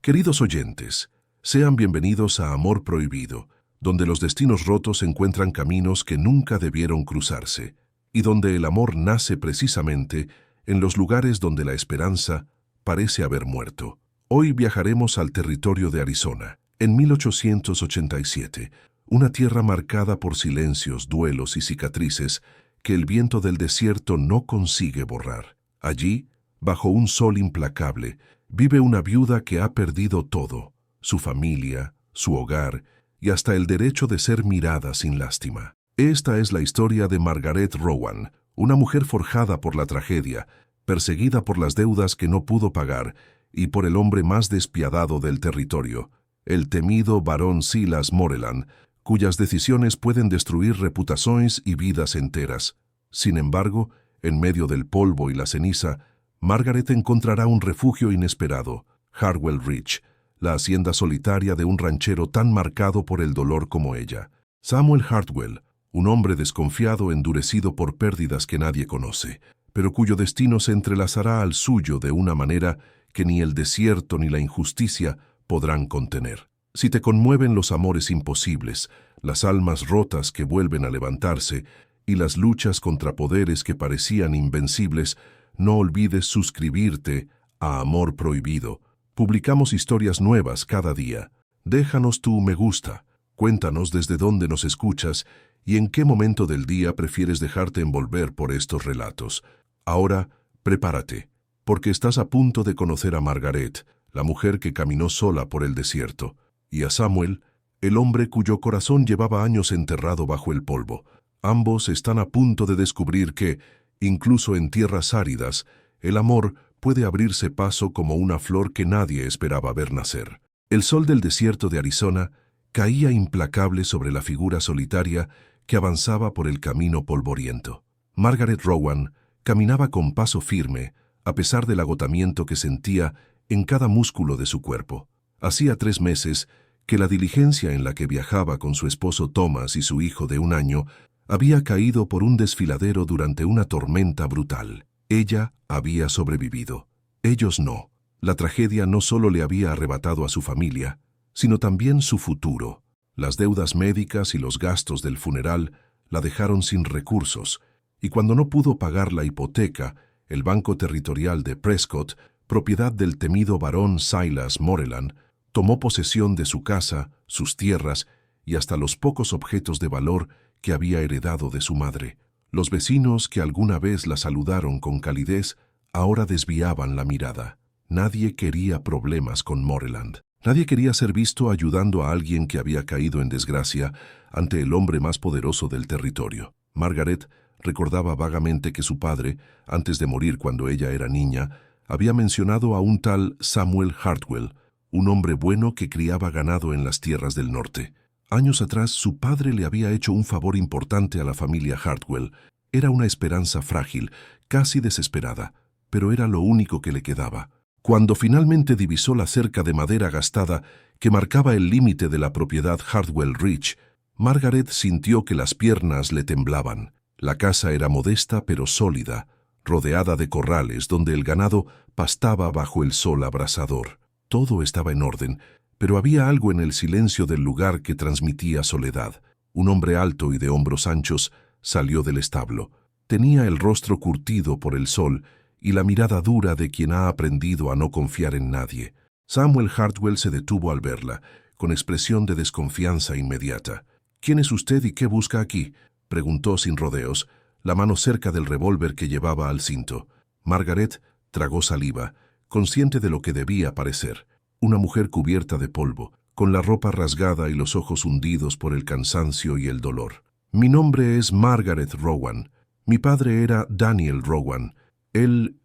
Queridos oyentes, sean bienvenidos a Amor Prohibido, donde los destinos rotos encuentran caminos que nunca debieron cruzarse, y donde el amor nace precisamente en los lugares donde la esperanza parece haber muerto. Hoy viajaremos al territorio de Arizona, en 1887, una tierra marcada por silencios, duelos y cicatrices que el viento del desierto no consigue borrar. Allí, bajo un sol implacable, vive una viuda que ha perdido todo, su familia, su hogar y hasta el derecho de ser mirada sin lástima. Esta es la historia de Margaret Rowan, una mujer forjada por la tragedia, perseguida por las deudas que no pudo pagar y por el hombre más despiadado del territorio, el temido barón Silas Moreland, cuyas decisiones pueden destruir reputaciones y vidas enteras. Sin embargo, en medio del polvo y la ceniza, Margaret encontrará un refugio inesperado, Hartwell Ridge, la hacienda solitaria de un ranchero tan marcado por el dolor como ella. Samuel Hartwell, un hombre desconfiado, endurecido por pérdidas que nadie conoce, pero cuyo destino se entrelazará al suyo de una manera que ni el desierto ni la injusticia podrán contener. Si te conmueven los amores imposibles, las almas rotas que vuelven a levantarse y las luchas contra poderes que parecían invencibles, no olvides suscribirte a Amor Prohibido. Publicamos historias nuevas cada día. Déjanos tu me gusta. Cuéntanos desde dónde nos escuchas y en qué momento del día prefieres dejarte envolver por estos relatos. Ahora, prepárate, porque estás a punto de conocer a Margaret, la mujer que caminó sola por el desierto, y a Samuel, el hombre cuyo corazón llevaba años enterrado bajo el polvo. Ambos están a punto de descubrir que, incluso en tierras áridas, el amor puede abrirse paso como una flor que nadie esperaba ver nacer. El sol del desierto de Arizona caía implacable sobre la figura solitaria que avanzaba por el camino polvoriento. Margaret Rowan caminaba con paso firme, a pesar del agotamiento que sentía en cada músculo de su cuerpo. Hacía 3 meses que la diligencia en la que viajaba con su esposo Thomas y su hijo de 1 año había caído por un desfiladero durante una tormenta brutal. Ella había sobrevivido. Ellos no. La tragedia no solo le había arrebatado a su familia, sino también su futuro. Las deudas médicas y los gastos del funeral la dejaron sin recursos, y cuando no pudo pagar la hipoteca, el Banco Territorial de Prescott, propiedad del temido barón Silas Moreland, tomó posesión de su casa, sus tierras y hasta los pocos objetos de valor que había heredado de su madre. Los vecinos que alguna vez la saludaron con calidez ahora desviaban la mirada. Nadie quería problemas con Moreland. Nadie quería ser visto ayudando a alguien que había caído en desgracia ante el hombre más poderoso del territorio. Margaret recordaba vagamente que su padre, antes de morir cuando ella era niña, había mencionado a un tal Samuel Hartwell, un hombre bueno que criaba ganado en las tierras del norte. Años atrás, su padre le había hecho un favor importante a la familia Hartwell. Era una esperanza frágil, casi desesperada, pero era lo único que le quedaba. Cuando finalmente divisó la cerca de madera gastada que marcaba el límite de la propiedad Hartwell Ridge, Margaret sintió que las piernas le temblaban. La casa era modesta pero sólida, rodeada de corrales donde el ganado pastaba bajo el sol abrasador. Todo estaba en orden, pero había algo en el silencio del lugar que transmitía soledad. Un hombre alto y de hombros anchos salió del establo. Tenía el rostro curtido por el sol y la mirada dura de quien ha aprendido a no confiar en nadie. Samuel Hartwell se detuvo al verla, con expresión de desconfianza inmediata. «¿Quién es usted y qué busca aquí?», preguntó sin rodeos, la mano cerca del revólver que llevaba al cinto. Margaret tragó saliva, consciente de lo que debía parecer. Una mujer cubierta de polvo, con la ropa rasgada y los ojos hundidos por el cansancio y el dolor. «Mi nombre es Margaret Rowan. Mi padre era Daniel Rowan. Él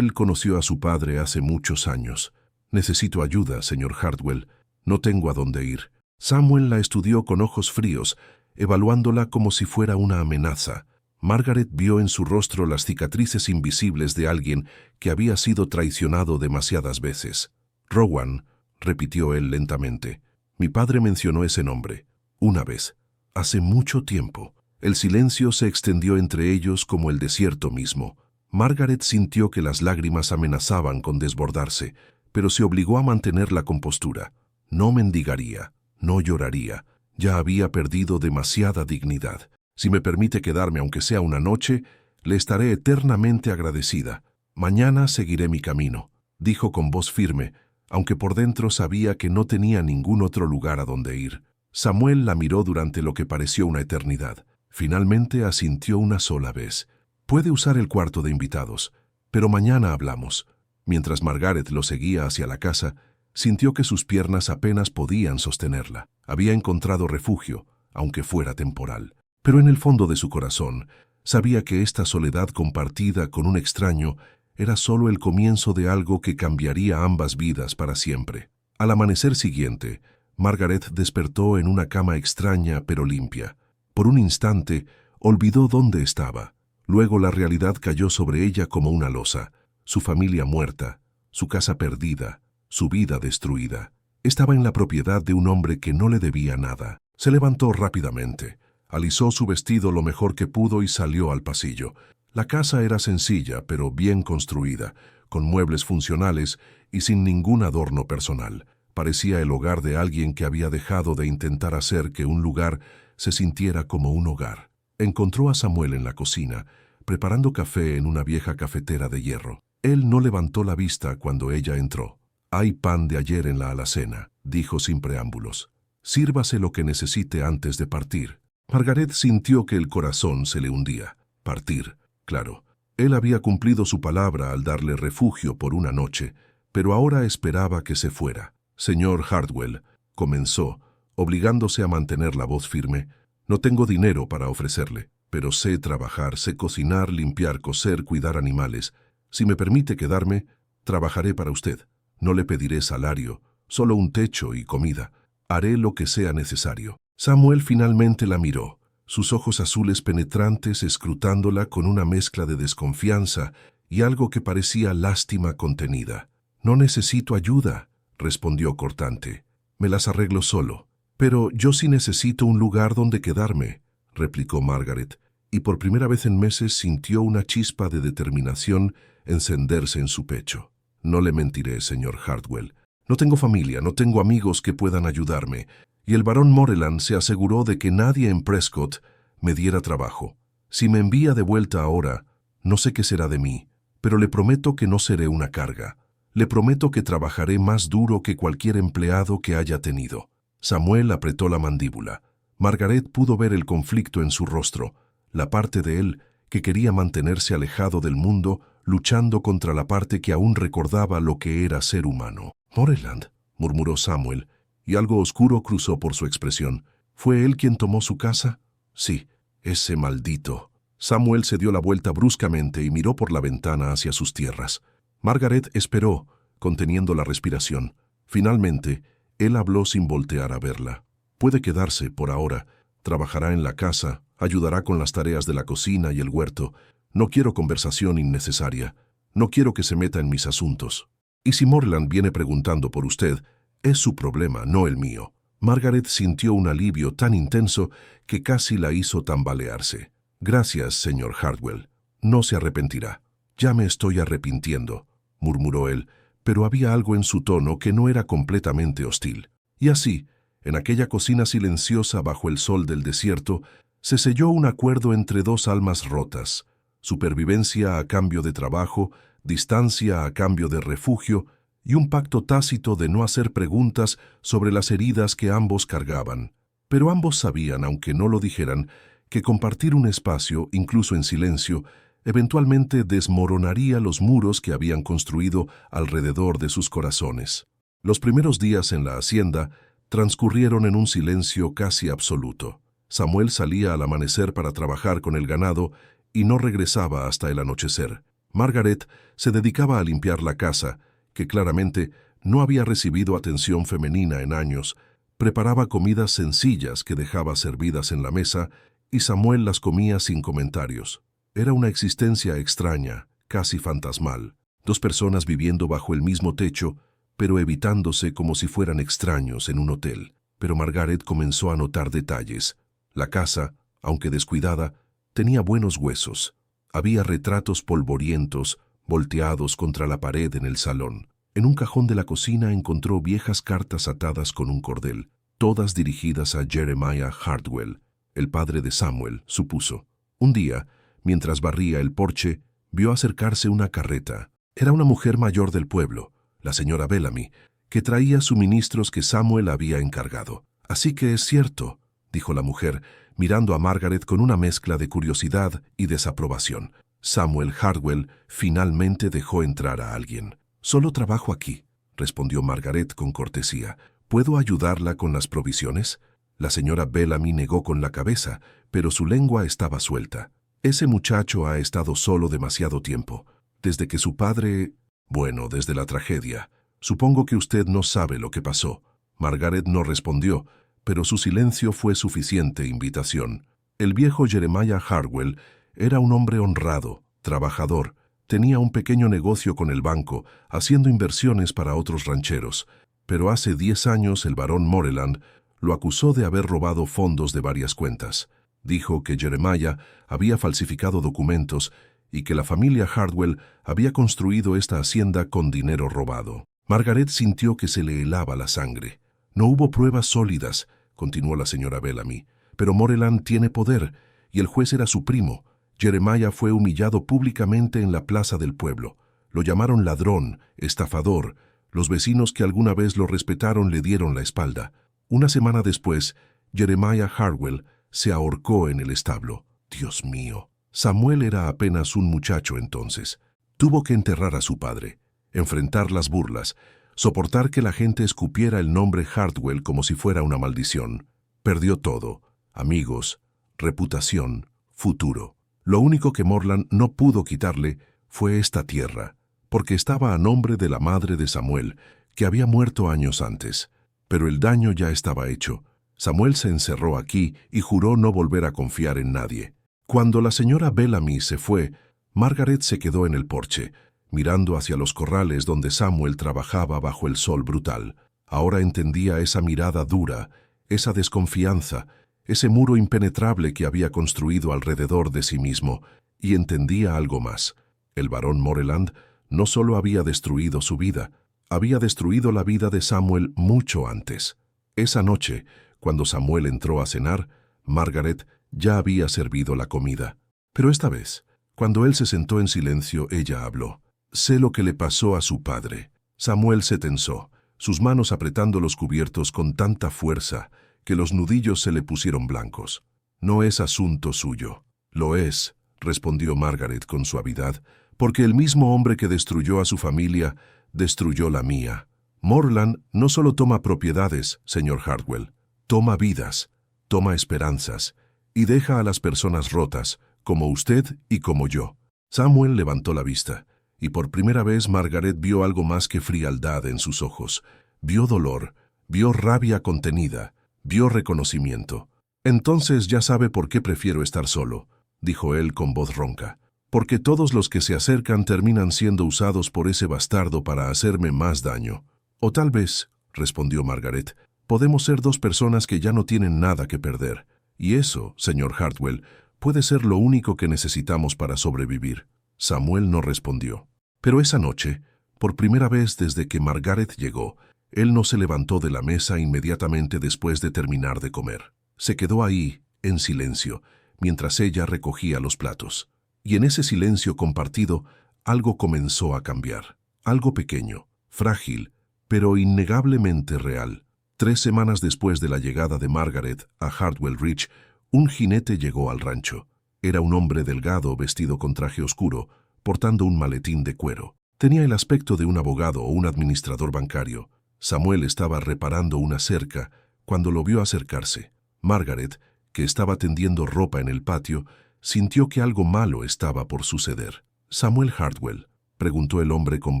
conoció a su padre hace muchos años. Necesito ayuda, señor Hartwell. No tengo a dónde ir». Samuel la estudió con ojos fríos, evaluándola como si fuera una amenaza. Margaret vio en su rostro las cicatrices invisibles de alguien que había sido traicionado demasiadas veces. «Rowan», repitió él lentamente. «Mi padre mencionó ese nombre. Una vez. Hace mucho tiempo». El silencio se extendió entre ellos como el desierto mismo. Margaret sintió que las lágrimas amenazaban con desbordarse, pero se obligó a mantener la compostura. No mendigaría, no lloraría. Ya había perdido demasiada dignidad. Si me permite quedarme aunque sea una noche, le estaré eternamente agradecida. Mañana seguiré mi camino, dijo con voz firme, aunque por dentro sabía que no tenía ningún otro lugar a donde ir. Samuel la miró durante lo que pareció una eternidad. Finalmente asintió una sola vez. Puede usar el cuarto de invitados, pero mañana hablamos. Mientras Margaret lo seguía hacia la casa, sintió que sus piernas apenas podían sostenerla. Había encontrado refugio, aunque fuera temporal. Pero en el fondo de su corazón, sabía que esta soledad compartida con un extraño era solo el comienzo de algo que cambiaría ambas vidas para siempre. Al amanecer siguiente, Margaret despertó en una cama extraña pero limpia. Por un instante, olvidó dónde estaba. Luego la realidad cayó sobre ella como una losa. Su familia muerta, su casa perdida, su vida destruida. Estaba en la propiedad de un hombre que no le debía nada. Se levantó rápidamente, alisó su vestido lo mejor que pudo y salió al pasillo. La casa era sencilla, pero bien construida, con muebles funcionales y sin ningún adorno personal. Parecía el hogar de alguien que había dejado de intentar hacer que un lugar se sintiera como un hogar. Encontró a Samuel en la cocina, preparando café en una vieja cafetera de hierro. Él no levantó la vista cuando ella entró. «Hay pan de ayer en la alacena», dijo sin preámbulos. «Sírvase lo que necesite antes de partir». Margaret sintió que el corazón se le hundía. Partir, claro. Él había cumplido su palabra al darle refugio por una noche, pero ahora esperaba que se fuera. «Señor Hardwell», comenzó, obligándose a mantener la voz firme, «no tengo dinero para ofrecerle, pero sé trabajar, sé cocinar, limpiar, coser, cuidar animales. Si me permite quedarme, trabajaré para usted. No le pediré salario, solo un techo y comida. Haré lo que sea necesario». Samuel finalmente la miró, sus ojos azules penetrantes escrutándola con una mezcla de desconfianza y algo que parecía lástima contenida. «No necesito ayuda», respondió cortante. «Me las arreglo solo». «Pero yo sí necesito un lugar donde quedarme», replicó Margaret, y por primera vez en meses sintió una chispa de determinación encenderse en su pecho. «No le mentiré, señor Hardwell. No tengo familia, no tengo amigos que puedan ayudarme, y el barón Moreland se aseguró de que nadie en Prescott me diera trabajo. Si me envía de vuelta ahora, no sé qué será de mí, pero le prometo que no seré una carga. Le prometo que trabajaré más duro que cualquier empleado que haya tenido». Samuel apretó la mandíbula. Margaret pudo ver el conflicto en su rostro, la parte de él que quería mantenerse alejado del mundo, luchando contra la parte que aún recordaba lo que era ser humano. «Moreland», murmuró Samuel, y algo oscuro cruzó por su expresión. «¿Fue él quien tomó su casa?» «Sí, ese maldito». Samuel se dio la vuelta bruscamente y miró por la ventana hacia sus tierras. Margaret esperó, conteniendo la respiración. Finalmente, él habló sin voltear a verla. «Puede quedarse por ahora. Trabajará en la casa, ayudará con las tareas de la cocina y el huerto. No quiero conversación innecesaria. No quiero que se meta en mis asuntos. Y si Moreland viene preguntando por usted, es su problema, no el mío». Margaret sintió un alivio tan intenso que casi la hizo tambalearse. «Gracias, señor Hardwell. No se arrepentirá». «Ya me estoy arrepintiendo», murmuró él, pero había algo en su tono que no era completamente hostil. Y así, en aquella cocina silenciosa bajo el sol del desierto, se selló un acuerdo entre dos almas rotas: supervivencia a cambio de trabajo, distancia a cambio de refugio, y un pacto tácito de no hacer preguntas sobre las heridas que ambos cargaban. Pero ambos sabían, aunque no lo dijeran, que compartir un espacio, incluso en silencio, eventualmente desmoronaría los muros que habían construido alrededor de sus corazones. Los primeros días en la hacienda transcurrieron en un silencio casi absoluto. Samuel salía al amanecer para trabajar con el ganado y no regresaba hasta el anochecer. Margaret se dedicaba a limpiar la casa, que claramente no había recibido atención femenina en años. Preparaba comidas sencillas que dejaba servidas en la mesa y Samuel las comía sin comentarios. Era una existencia extraña, casi fantasmal. Dos personas viviendo bajo el mismo techo, pero evitándose como si fueran extraños en un hotel. Pero Margaret comenzó a notar detalles. La casa, aunque descuidada, tenía buenos huesos. Había retratos polvorientos, volteados contra la pared en el salón. En un cajón de la cocina encontró viejas cartas atadas con un cordel, todas dirigidas a Jeremiah Hardwell, el padre de Samuel, supuso. Un día, mientras barría el porche, vio acercarse una carreta. Era una mujer mayor del pueblo, la señora Bellamy, que traía suministros que Samuel había encargado. «Así que es cierto», dijo la mujer, mirando a Margaret con una mezcla de curiosidad y desaprobación. Samuel Hardwell finalmente dejó entrar a alguien. «Solo trabajo aquí», respondió Margaret con cortesía. «¿Puedo ayudarla con las provisiones?» La señora Bellamy negó con la cabeza, pero su lengua estaba suelta. «Ese muchacho ha estado solo demasiado tiempo. Desde que su padre... Bueno, desde la tragedia. Supongo que usted no sabe lo que pasó». Margaret no respondió, pero su silencio fue suficiente invitación. El viejo Jeremiah Hardwell era un hombre honrado, trabajador. Tenía un pequeño negocio con el banco, haciendo inversiones para otros rancheros. Pero hace 10 años el barón Moreland lo acusó de haber robado fondos de varias cuentas. Dijo que Jeremiah había falsificado documentos y que la familia Hardwell había construido esta hacienda con dinero robado. Margaret sintió que se le helaba la sangre. «No hubo pruebas sólidas», continuó la señora Bellamy, «pero Moreland tiene poder, y el juez era su primo. Jeremiah fue humillado públicamente en la plaza del pueblo. Lo llamaron ladrón, estafador. Los vecinos que alguna vez lo respetaron le dieron la espalda. Una semana después, Jeremiah Hardwell se ahorcó en el establo. Dios mío. Samuel era apenas un muchacho entonces. Tuvo que enterrar a su padre, enfrentar las burlas, soportar que la gente escupiera el nombre Hardwell como si fuera una maldición. Perdió todo: amigos, reputación, futuro. Lo único que Moreland no pudo quitarle fue esta tierra, porque estaba a nombre de la madre de Samuel, que había muerto años antes. Pero el daño ya estaba hecho. Samuel se encerró aquí y juró no volver a confiar en nadie. Cuando la señora Bellamy se fue, Margaret se quedó en el porche, mirando hacia los corrales donde Samuel trabajaba bajo el sol brutal. Ahora entendía esa mirada dura, esa desconfianza, ese muro impenetrable que había construido alrededor de sí mismo, y entendía algo más. El barón Moreland no solo había destruido su vida, había destruido la vida de Samuel mucho antes. Esa noche, cuando Samuel entró a cenar, Margaret ya había servido la comida. Pero esta vez, cuando él se sentó en silencio, ella habló. «Sé lo que le pasó a su padre». Samuel se tensó, sus manos apretando los cubiertos con tanta fuerza que los nudillos se le pusieron blancos. «No es asunto suyo». «Lo es», respondió Margaret con suavidad, «porque el mismo hombre que destruyó a su familia, destruyó la mía. Moreland no solo toma propiedades, señor Hardwell, toma vidas, toma esperanzas, y deja a las personas rotas, como usted y como yo». Samuel levantó la vista, y por primera vez Margaret vio algo más que frialdad en sus ojos. Vio dolor, vio rabia contenida, vio reconocimiento. «Entonces ya sabe por qué prefiero estar solo», dijo él con voz ronca. «Porque todos los que se acercan terminan siendo usados por ese bastardo para hacerme más daño». «O tal vez», respondió Margaret, «podemos ser dos personas que ya no tienen nada que perder. Y eso, señor Hardwell, puede ser lo único que necesitamos para sobrevivir». Samuel no respondió. Pero esa noche, por primera vez desde que Margaret llegó, él no se levantó de la mesa inmediatamente después de terminar de comer. Se quedó ahí, en silencio, mientras ella recogía los platos. Y en ese silencio compartido, algo comenzó a cambiar. Algo pequeño, frágil, pero innegablemente real. 3 semanas después de la llegada de Margaret a Hardwell Ridge, un jinete llegó al rancho. Era un hombre delgado vestido con traje oscuro, portando un maletín de cuero. Tenía el aspecto de un abogado o un administrador bancario. Samuel estaba reparando una cerca cuando lo vio acercarse. Margaret, que estaba tendiendo ropa en el patio, sintió que algo malo estaba por suceder. «Samuel Hardwell», preguntó el hombre con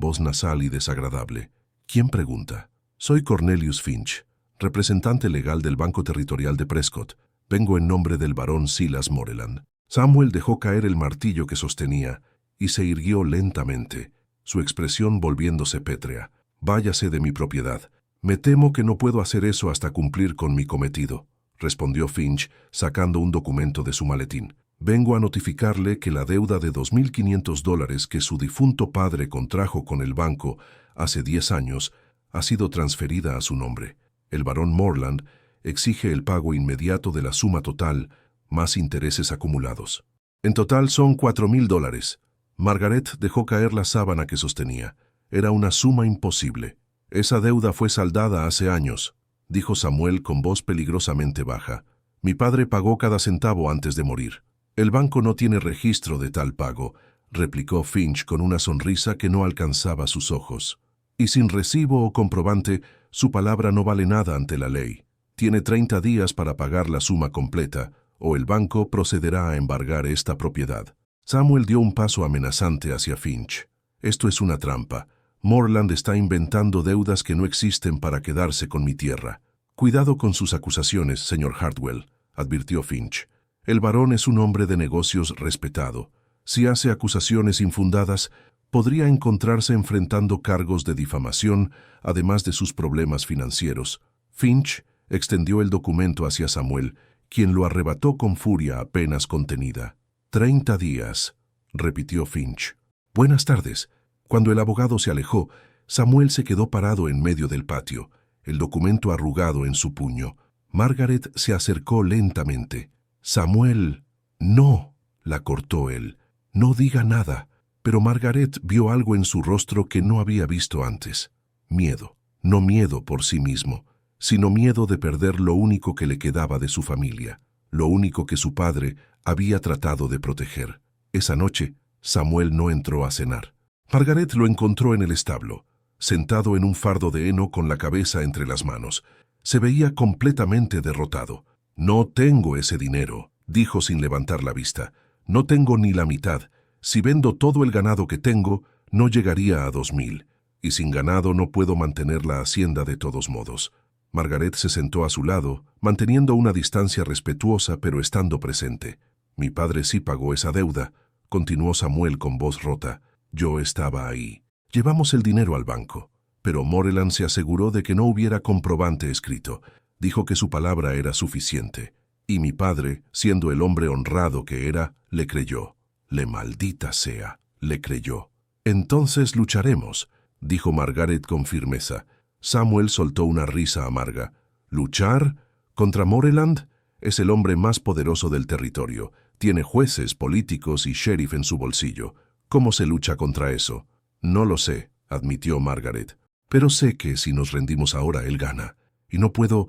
voz nasal y desagradable. «¿Quién pregunta?» «Soy Cornelius Finch, representante legal del Banco Territorial de Prescott. Vengo en nombre del barón Silas Moreland». Samuel dejó caer el martillo que sostenía y se irguió lentamente, su expresión volviéndose pétrea. «Váyase de mi propiedad. Me temo que no puedo hacer eso hasta cumplir con mi cometido», respondió Finch, sacando un documento de su maletín. «Vengo a notificarle que la deuda de $2.500 que su difunto padre contrajo con el banco hace 10 años, ha sido transferida a su nombre. El barón Morland exige el pago inmediato de la suma total, más intereses acumulados. En total son $4,000. Margaret dejó caer la sábana que sostenía. Era una suma imposible. Esa deuda fue saldada hace años, dijo Samuel con voz peligrosamente baja. Mi padre pagó cada centavo antes de morir. El banco no tiene registro de tal pago, replicó Finch con una sonrisa que no alcanzaba sus ojos. Y sin recibo o comprobante, su palabra no vale nada ante la ley. Tiene 30 días para pagar la suma completa, o el banco procederá a embargar esta propiedad. Samuel dio un paso amenazante hacia Finch. Esto es una trampa. Morland está inventando deudas que no existen para quedarse con mi tierra. Cuidado con sus acusaciones, señor Hartwell, advirtió Finch. El barón es un hombre de negocios respetado. Si hace acusaciones infundadas, podría encontrarse enfrentando cargos de difamación, además de sus problemas financieros. Finch extendió el documento hacia Samuel, quien lo arrebató con furia apenas contenida. 30 días, repitió Finch. Buenas tardes. Cuando el abogado se alejó, Samuel se quedó parado en medio del patio, el documento arrugado en su puño. Margaret se acercó lentamente. Samuel, no, la cortó él. No diga nada. Pero Margaret vio algo en su rostro que no había visto antes. Miedo. No miedo por sí mismo, sino miedo de perder lo único que le quedaba de su familia, lo único que su padre había tratado de proteger. Esa noche, Samuel no entró a cenar. Margaret lo encontró en el establo, sentado en un fardo de heno con la cabeza entre las manos. Se veía completamente derrotado. «No tengo ese dinero», dijo sin levantar la vista. «No tengo ni la mitad. Si vendo todo el ganado que tengo, no llegaría a 2,000. Y sin ganado no puedo mantener la hacienda de todos modos». Margaret se sentó a su lado, manteniendo una distancia respetuosa pero estando presente. «Mi padre sí pagó esa deuda», continuó Samuel con voz rota. «Yo estaba ahí. Llevamos el dinero al banco, pero Morland se aseguró de que no hubiera comprobante escrito. Dijo que su palabra era suficiente. Y mi padre, siendo el hombre honrado que era, le creyó. Le maldita sea, le creyó. Entonces lucharemos», dijo Margaret con firmeza. Samuel soltó una risa amarga. «¿Luchar? ¿Contra Morland? Es el hombre más poderoso del territorio. Tiene jueces, políticos y sheriff en su bolsillo. ¿Cómo se lucha contra eso?» «No lo sé», admitió Margaret. «Pero sé que si nos rendimos ahora, él gana. Y no puedo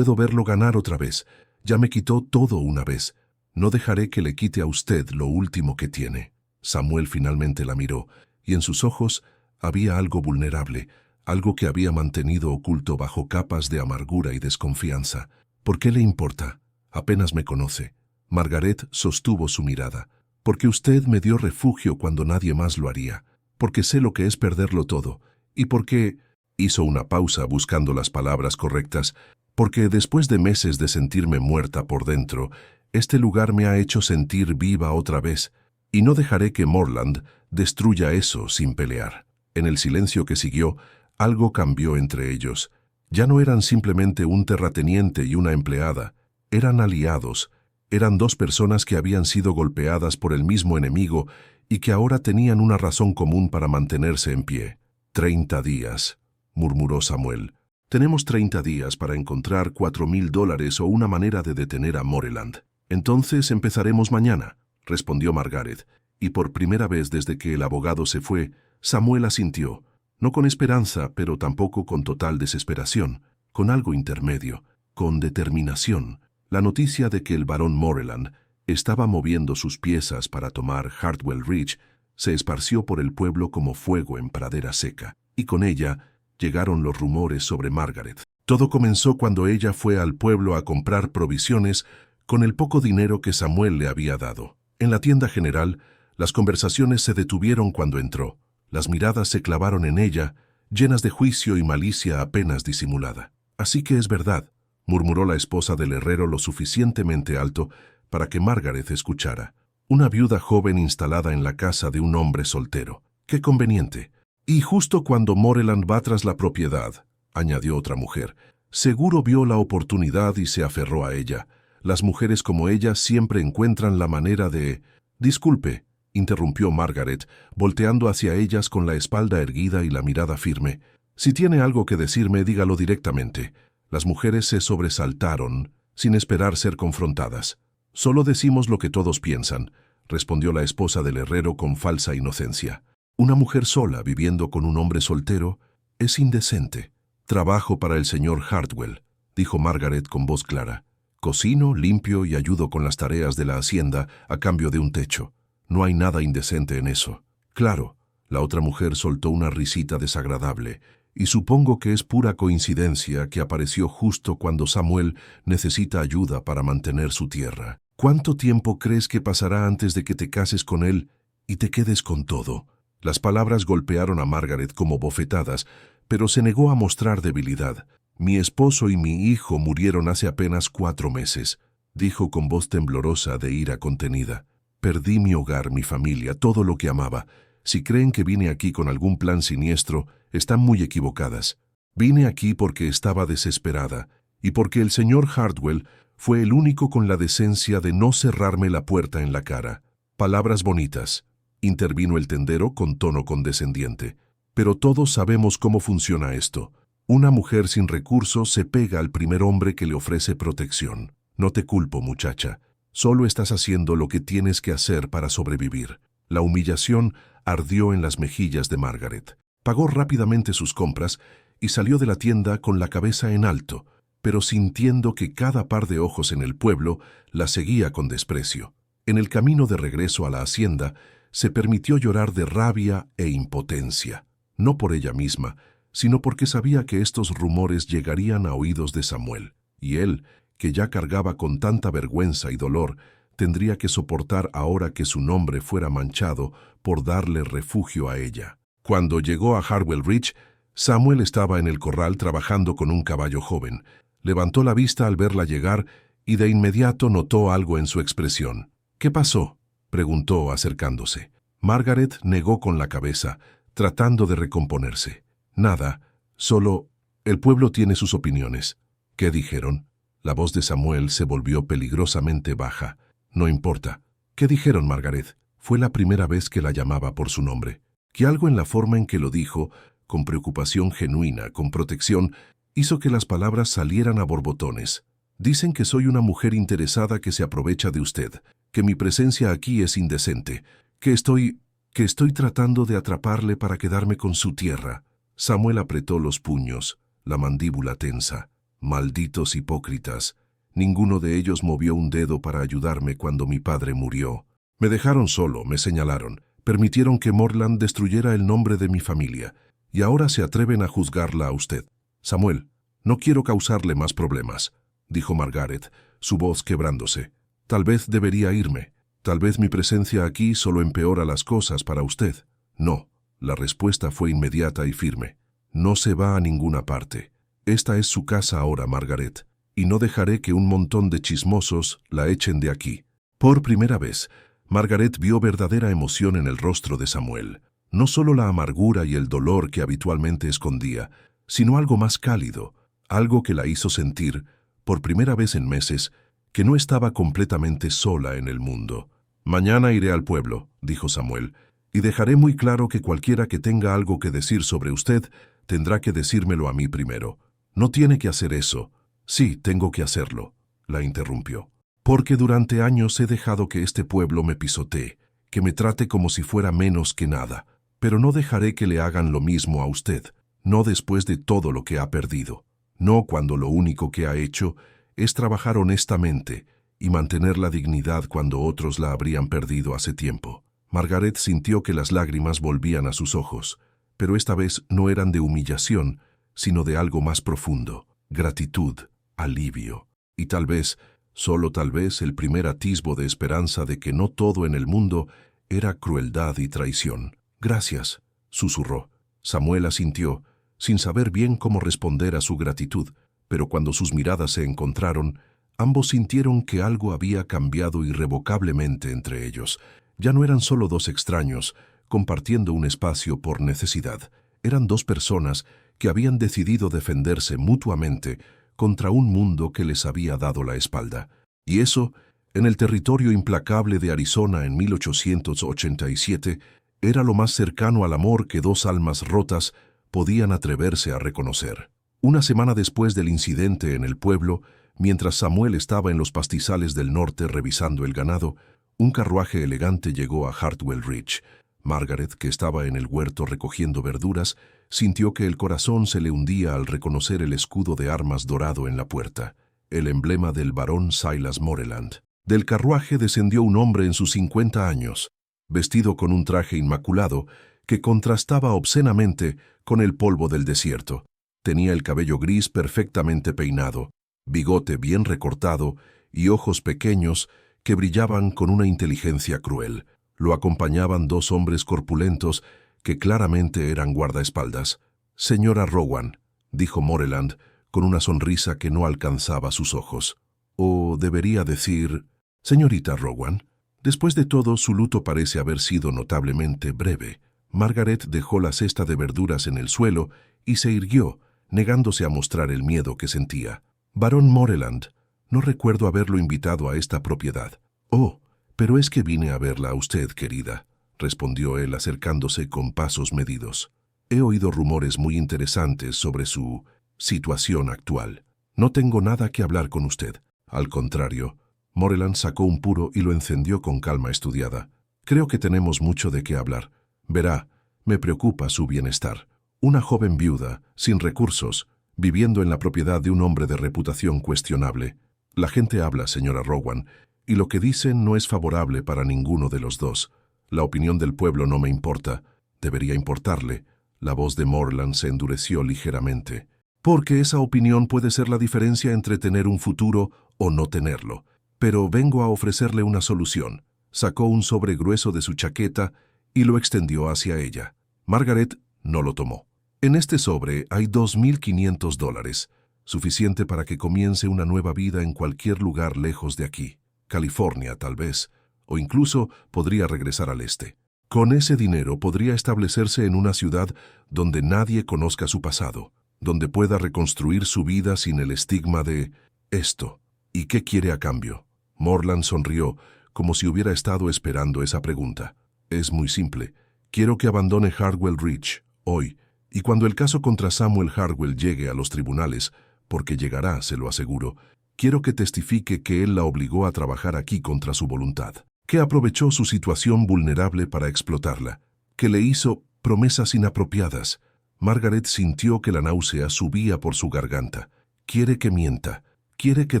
verlo ganar otra vez. Ya me quitó todo una vez. No dejaré que le quite a usted lo último que tiene». Samuel finalmente la miró, y en sus ojos había algo vulnerable, algo que había mantenido oculto bajo capas de amargura y desconfianza. «¿Por qué le importa? Apenas me conoce». Margaret sostuvo su mirada. «Porque usted me dio refugio cuando nadie más lo haría. Porque sé lo que es perderlo todo. Y porque...» Hizo una pausa buscando las palabras correctas. «Porque después de meses de sentirme muerta por dentro, este lugar me ha hecho sentir viva otra vez. Y no dejaré que Morland destruya eso sin pelear». En el silencio que siguió, algo cambió entre ellos. Ya no eran simplemente un terrateniente y una empleada. Eran aliados. Eran dos personas que habían sido golpeadas por el mismo enemigo y que ahora tenían una razón común para mantenerse en pie. 30 días, murmuró Samuel. «Tenemos 30 días para encontrar $4,000 o una manera de detener a Morland. Entonces empezaremos mañana», respondió Margaret, y por primera vez desde que el abogado se fue, Samuel asintió, no con esperanza, pero tampoco con total desesperación, con algo intermedio, con determinación. La noticia de que el barón Morland estaba moviendo sus piezas para tomar Hartwell Ridge se esparció por el pueblo como fuego en pradera seca, y con ella llegaron los rumores sobre Margaret. Todo comenzó cuando ella fue al pueblo a comprar provisiones con el poco dinero que Samuel le había dado. En la tienda general, las conversaciones se detuvieron cuando entró. Las miradas se clavaron en ella, llenas de juicio y malicia apenas disimulada. «Así que es verdad», murmuró la esposa del herrero lo suficientemente alto para que Margaret escuchara. «Una viuda joven instalada en la casa de un hombre soltero. ¡Qué conveniente! Y justo cuando Morland va tras la propiedad», añadió otra mujer. «Seguro vio la oportunidad y se aferró a ella. Las mujeres como ella siempre encuentran la manera de...» «Disculpe», interrumpió Margaret, volteando hacia ellas con la espalda erguida y la mirada firme. Si tiene algo que decirme, dígalo directamente. Las mujeres se sobresaltaron, sin esperar ser confrontadas. Solo decimos lo que todos piensan, respondió la esposa del herrero con falsa inocencia. Una mujer sola viviendo con un hombre soltero es indecente. Trabajo para el señor Hartwell, dijo Margaret con voz clara. Cocino, limpio y ayudo con las tareas de la hacienda a cambio de un techo. No hay nada indecente en eso. Claro, la otra mujer soltó una risita desagradable, y supongo que es pura coincidencia que apareció justo cuando Samuel necesita ayuda para mantener su tierra. ¿Cuánto tiempo crees que pasará antes de que te cases con él y te quedes con todo? Las palabras golpearon a Margaret como bofetadas, pero se negó a mostrar debilidad. Mi esposo y mi hijo murieron hace apenas 4 meses, dijo con voz temblorosa de ira contenida. Perdí mi hogar, mi familia, todo lo que amaba. Si creen que vine aquí con algún plan siniestro, están muy equivocadas. Vine aquí porque estaba desesperada, y porque el señor Hartwell fue el único con la decencia de no cerrarme la puerta en la cara. Palabras bonitas, intervino el tendero con tono condescendiente. Pero todos sabemos cómo funciona esto. Una mujer sin recursos se pega al primer hombre que le ofrece protección. No te culpo, muchacha. Solo estás haciendo lo que tienes que hacer para sobrevivir. La humillación ardió en las mejillas de Margaret. Pagó rápidamente sus compras y salió de la tienda con la cabeza en alto, pero sintiendo que cada par de ojos en el pueblo la seguía con desprecio. En el camino de regreso a la hacienda, se permitió llorar de rabia e impotencia, no por ella misma, sino porque sabía que estos rumores llegarían a oídos de Samuel, y él, que ya cargaba con tanta vergüenza y dolor, tendría que soportar ahora que su nombre fuera manchado por darle refugio a ella. Cuando llegó a Hartwell Ridge, Samuel estaba en el corral trabajando con un caballo joven. Levantó la vista al verla llegar y de inmediato notó algo en su expresión. ¿Qué pasó?, preguntó acercándose. Margaret negó con la cabeza, tratando de recomponerse. Nada, solo el pueblo tiene sus opiniones. ¿Qué dijeron? La voz de Samuel se volvió peligrosamente baja. No importa. ¿Qué dijeron, Margaret? Fue la primera vez que la llamaba por su nombre. Que algo en la forma en que lo dijo, con preocupación genuina, con protección, hizo que las palabras salieran a borbotones. Dicen que soy una mujer interesada que se aprovecha de usted, que mi presencia aquí es indecente, que estoy tratando de atraparle para quedarme con su tierra. Samuel apretó los puños, la mandíbula tensa. Malditos hipócritas. Ninguno de ellos movió un dedo para ayudarme cuando mi padre murió. Me dejaron solo, me señalaron. Permitieron que Morland destruyera el nombre de mi familia, y ahora se atreven a juzgarla a usted. Samuel, no quiero causarle más problemas, dijo Margaret, su voz quebrándose. Tal vez debería irme. Tal vez mi presencia aquí solo empeora las cosas para usted. No, la respuesta fue inmediata y firme. No se va a ninguna parte. Esta es su casa ahora, Margaret, y no dejaré que un montón de chismosos la echen de aquí. Por primera vez, Margaret vio verdadera emoción en el rostro de Samuel. No solo la amargura y el dolor que habitualmente escondía, sino algo más cálido, algo que la hizo sentir, por primera vez en meses, que no estaba completamente sola en el mundo. Mañana iré al pueblo, dijo Samuel, y dejaré muy claro que cualquiera que tenga algo que decir sobre usted tendrá que decírmelo a mí primero. No tiene que hacer eso. Sí, tengo que hacerlo, la interrumpió. Porque durante años he dejado que este pueblo me pisotee, que me trate como si fuera menos que nada. Pero no dejaré que le hagan lo mismo a usted, no después de todo lo que ha perdido. No cuando lo único que ha hecho es trabajar honestamente y mantener la dignidad cuando otros la habrían perdido hace tiempo. Margaret sintió que las lágrimas volvían a sus ojos, pero esta vez no eran de humillación, sino de algo más profundo, gratitud, alivio, y tal vez, solo tal vez, el primer atisbo de esperanza de que no todo en el mundo era crueldad y traición. Gracias, susurró. Samuel asintió, sin saber bien cómo responder a su gratitud, pero cuando sus miradas se encontraron, ambos sintieron que algo había cambiado irrevocablemente entre ellos. Ya no eran solo dos extraños, compartiendo un espacio por necesidad. Eran dos personas que habían decidido defenderse mutuamente contra un mundo que les había dado la espalda. Y eso En el territorio implacable de Arizona en 1887, era lo más cercano al amor que dos almas rotas podían atreverse a reconocer. Una semana después del incidente en el pueblo, mientras Samuel estaba en los pastizales del norte revisando el ganado, un carruaje elegante llegó a Hartwell Ridge. Margaret, que estaba en el huerto recogiendo verduras, sintió que el corazón se le hundía al reconocer el escudo de armas dorado en la puerta, el emblema del barón Silas Moreland. Del carruaje descendió un hombre en sus 50 años, vestido con un traje inmaculado que contrastaba obscenamente con el polvo del desierto. Tenía el cabello gris perfectamente peinado, bigote bien recortado y ojos pequeños que brillaban con una inteligencia cruel. Lo acompañaban dos hombres corpulentos que claramente eran guardaespaldas. «Señora Rowan», dijo Moreland con una sonrisa que no alcanzaba sus ojos. O debería decir, «Señorita Rowan». Después de todo, su luto parece haber sido notablemente breve. Margaret dejó la cesta de verduras en el suelo y se irguió, negándose a mostrar el miedo que sentía. «Barón Moreland, no recuerdo haberlo invitado a esta propiedad». «Oh, pero es que vine a verla a usted, querida», respondió él acercándose con pasos medidos. «He oído rumores muy interesantes sobre su situación actual. No tengo nada que hablar con usted. Al contrario». Moreland sacó un puro y lo encendió con calma estudiada. «Creo que tenemos mucho de qué hablar. Verá, me preocupa su bienestar. Una joven viuda, sin recursos, viviendo en la propiedad de un hombre de reputación cuestionable. La gente habla, señora Rowan, y lo que dicen no es favorable para ninguno de los dos. La opinión del pueblo no me importa. Debería importarle». La voz de Moreland se endureció ligeramente. «Porque esa opinión puede ser la diferencia entre tener un futuro o no tenerlo. Pero vengo a ofrecerle una solución». Sacó un sobre grueso de su chaqueta y lo extendió hacia ella. Margaret no lo tomó. «En este sobre hay $2,500, suficiente para que comience una nueva vida en cualquier lugar lejos de aquí. California, tal vez, o incluso podría regresar al este. Con ese dinero podría establecerse en una ciudad donde nadie conozca su pasado, donde pueda reconstruir su vida sin el estigma de esto. ¿Y qué quiere a cambio?». Moreland sonrió, como si hubiera estado esperando esa pregunta. «Es muy simple. Quiero que abandone Hartwell Ridge, hoy, y cuando el caso contra Samuel Hartwell llegue a los tribunales, porque llegará, se lo aseguro, quiero que testifique que él la obligó a trabajar aquí contra su voluntad, que aprovechó su situación vulnerable para explotarla, que le hizo promesas inapropiadas». Margaret sintió que la náusea subía por su garganta. «Quiere que mienta, quiere que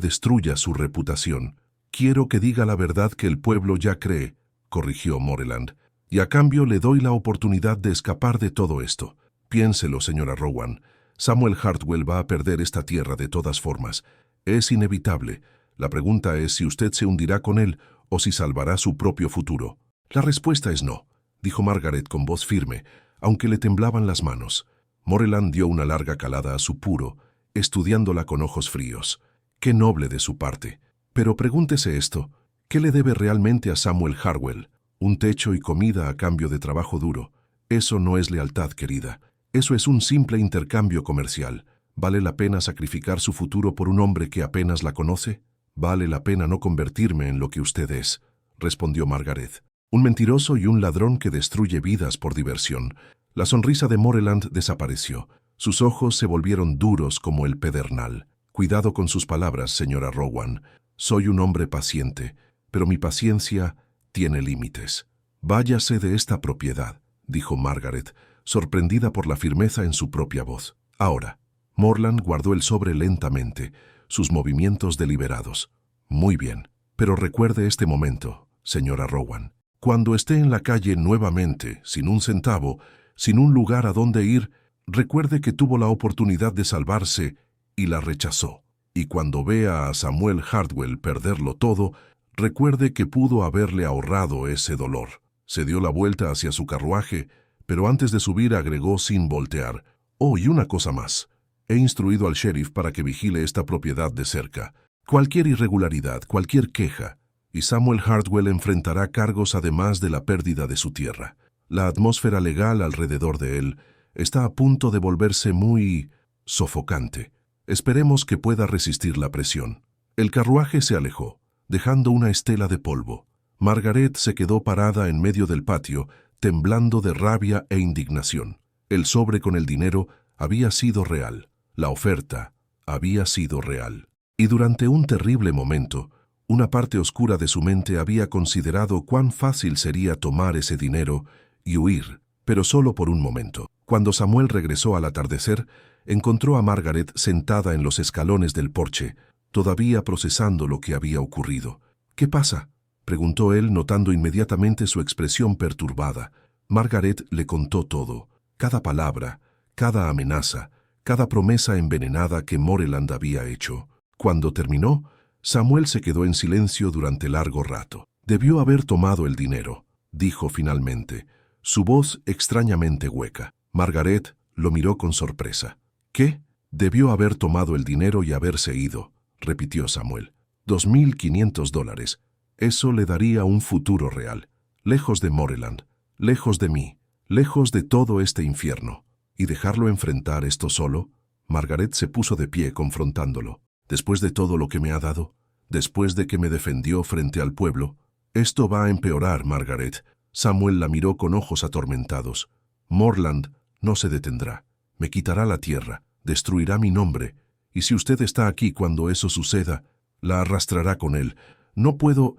destruya su reputación. Quiero que diga la verdad que el pueblo ya cree», corrigió Moreland, «y a cambio le doy la oportunidad de escapar de todo esto. Piénselo, señora Rowan. Samuel Hartwell va a perder esta tierra de todas formas. Es inevitable. La pregunta es si usted se hundirá con él o si salvará su propio futuro». «La respuesta es no», dijo Margaret con voz firme, aunque le temblaban las manos. Moreland dio una larga calada a su puro, estudiándola con ojos fríos. Qué noble de su parte. Pero pregúntese esto, ¿qué le debe realmente a Samuel Hartwell? Un techo y comida a cambio de trabajo duro. Eso no es lealtad, querida. Eso es un simple intercambio comercial. ¿Vale la pena sacrificar su futuro por un hombre que apenas la conoce? «Vale la pena no convertirme en lo que usted es», respondió Margaret. «Un mentiroso y un ladrón que destruye vidas por diversión». La sonrisa de Moreland desapareció. Sus ojos se volvieron duros como el pedernal. «Cuidado con sus palabras, señora Rowan. Soy un hombre paciente, pero mi paciencia tiene límites». «Váyase de esta propiedad», dijo Margaret, sorprendida por la firmeza en su propia voz. «Ahora». Moreland guardó el sobre lentamente, sus movimientos deliberados. «Muy bien, pero recuerde este momento, señora Rowan. Cuando esté en la calle nuevamente, sin un centavo, sin un lugar a dónde ir, recuerde que tuvo la oportunidad de salvarse y la rechazó. Y cuando vea a Samuel Hartwell perderlo todo, recuerde que pudo haberle ahorrado ese dolor». Se dio la vuelta hacia su carruaje, pero antes de subir agregó sin voltear: «Oh, y una cosa más. He instruido al sheriff para que vigile esta propiedad de cerca. Cualquier irregularidad, cualquier queja, y Samuel Hartwell enfrentará cargos además de la pérdida de su tierra. La atmósfera legal alrededor de él está a punto de volverse muy sofocante. Esperemos que pueda resistir la presión». El carruaje se alejó. dejando una estela de polvo. Margaret se quedó parada en medio del patio, temblando de rabia e indignación. El sobre con el dinero había sido real. La oferta había sido real. Y durante un terrible momento, una parte oscura de su mente había considerado cuán fácil sería tomar ese dinero y huir, pero solo por un momento. Cuando Samuel regresó al atardecer, encontró a Margaret sentada en los escalones del porche, todavía procesando lo que había ocurrido. «¿Qué pasa?», preguntó él, notando inmediatamente su expresión perturbada. Margaret le contó todo, cada palabra, cada amenaza, cada promesa envenenada que Moreland había hecho. Cuando terminó, Samuel se quedó en silencio durante largo rato. «Debió haber tomado el dinero», dijo finalmente, su voz extrañamente hueca. Margaret lo miró con sorpresa. «¿Qué? Debió haber tomado el dinero y haberse ido», repitió Samuel. $2,500. Eso le daría un futuro real, lejos de Moreland, lejos de mí, lejos de todo este infierno. ¿Y dejarlo enfrentar esto solo? Margaret se puso de pie confrontándolo. «Después de todo lo que me ha dado, después de que me defendió frente al pueblo, esto va a empeorar, Margaret». Samuel la miró con ojos atormentados. «Moreland no se detendrá. Me quitará la tierra, destruirá mi nombre, y si usted está aquí cuando eso suceda, la arrastrará con él. No puedo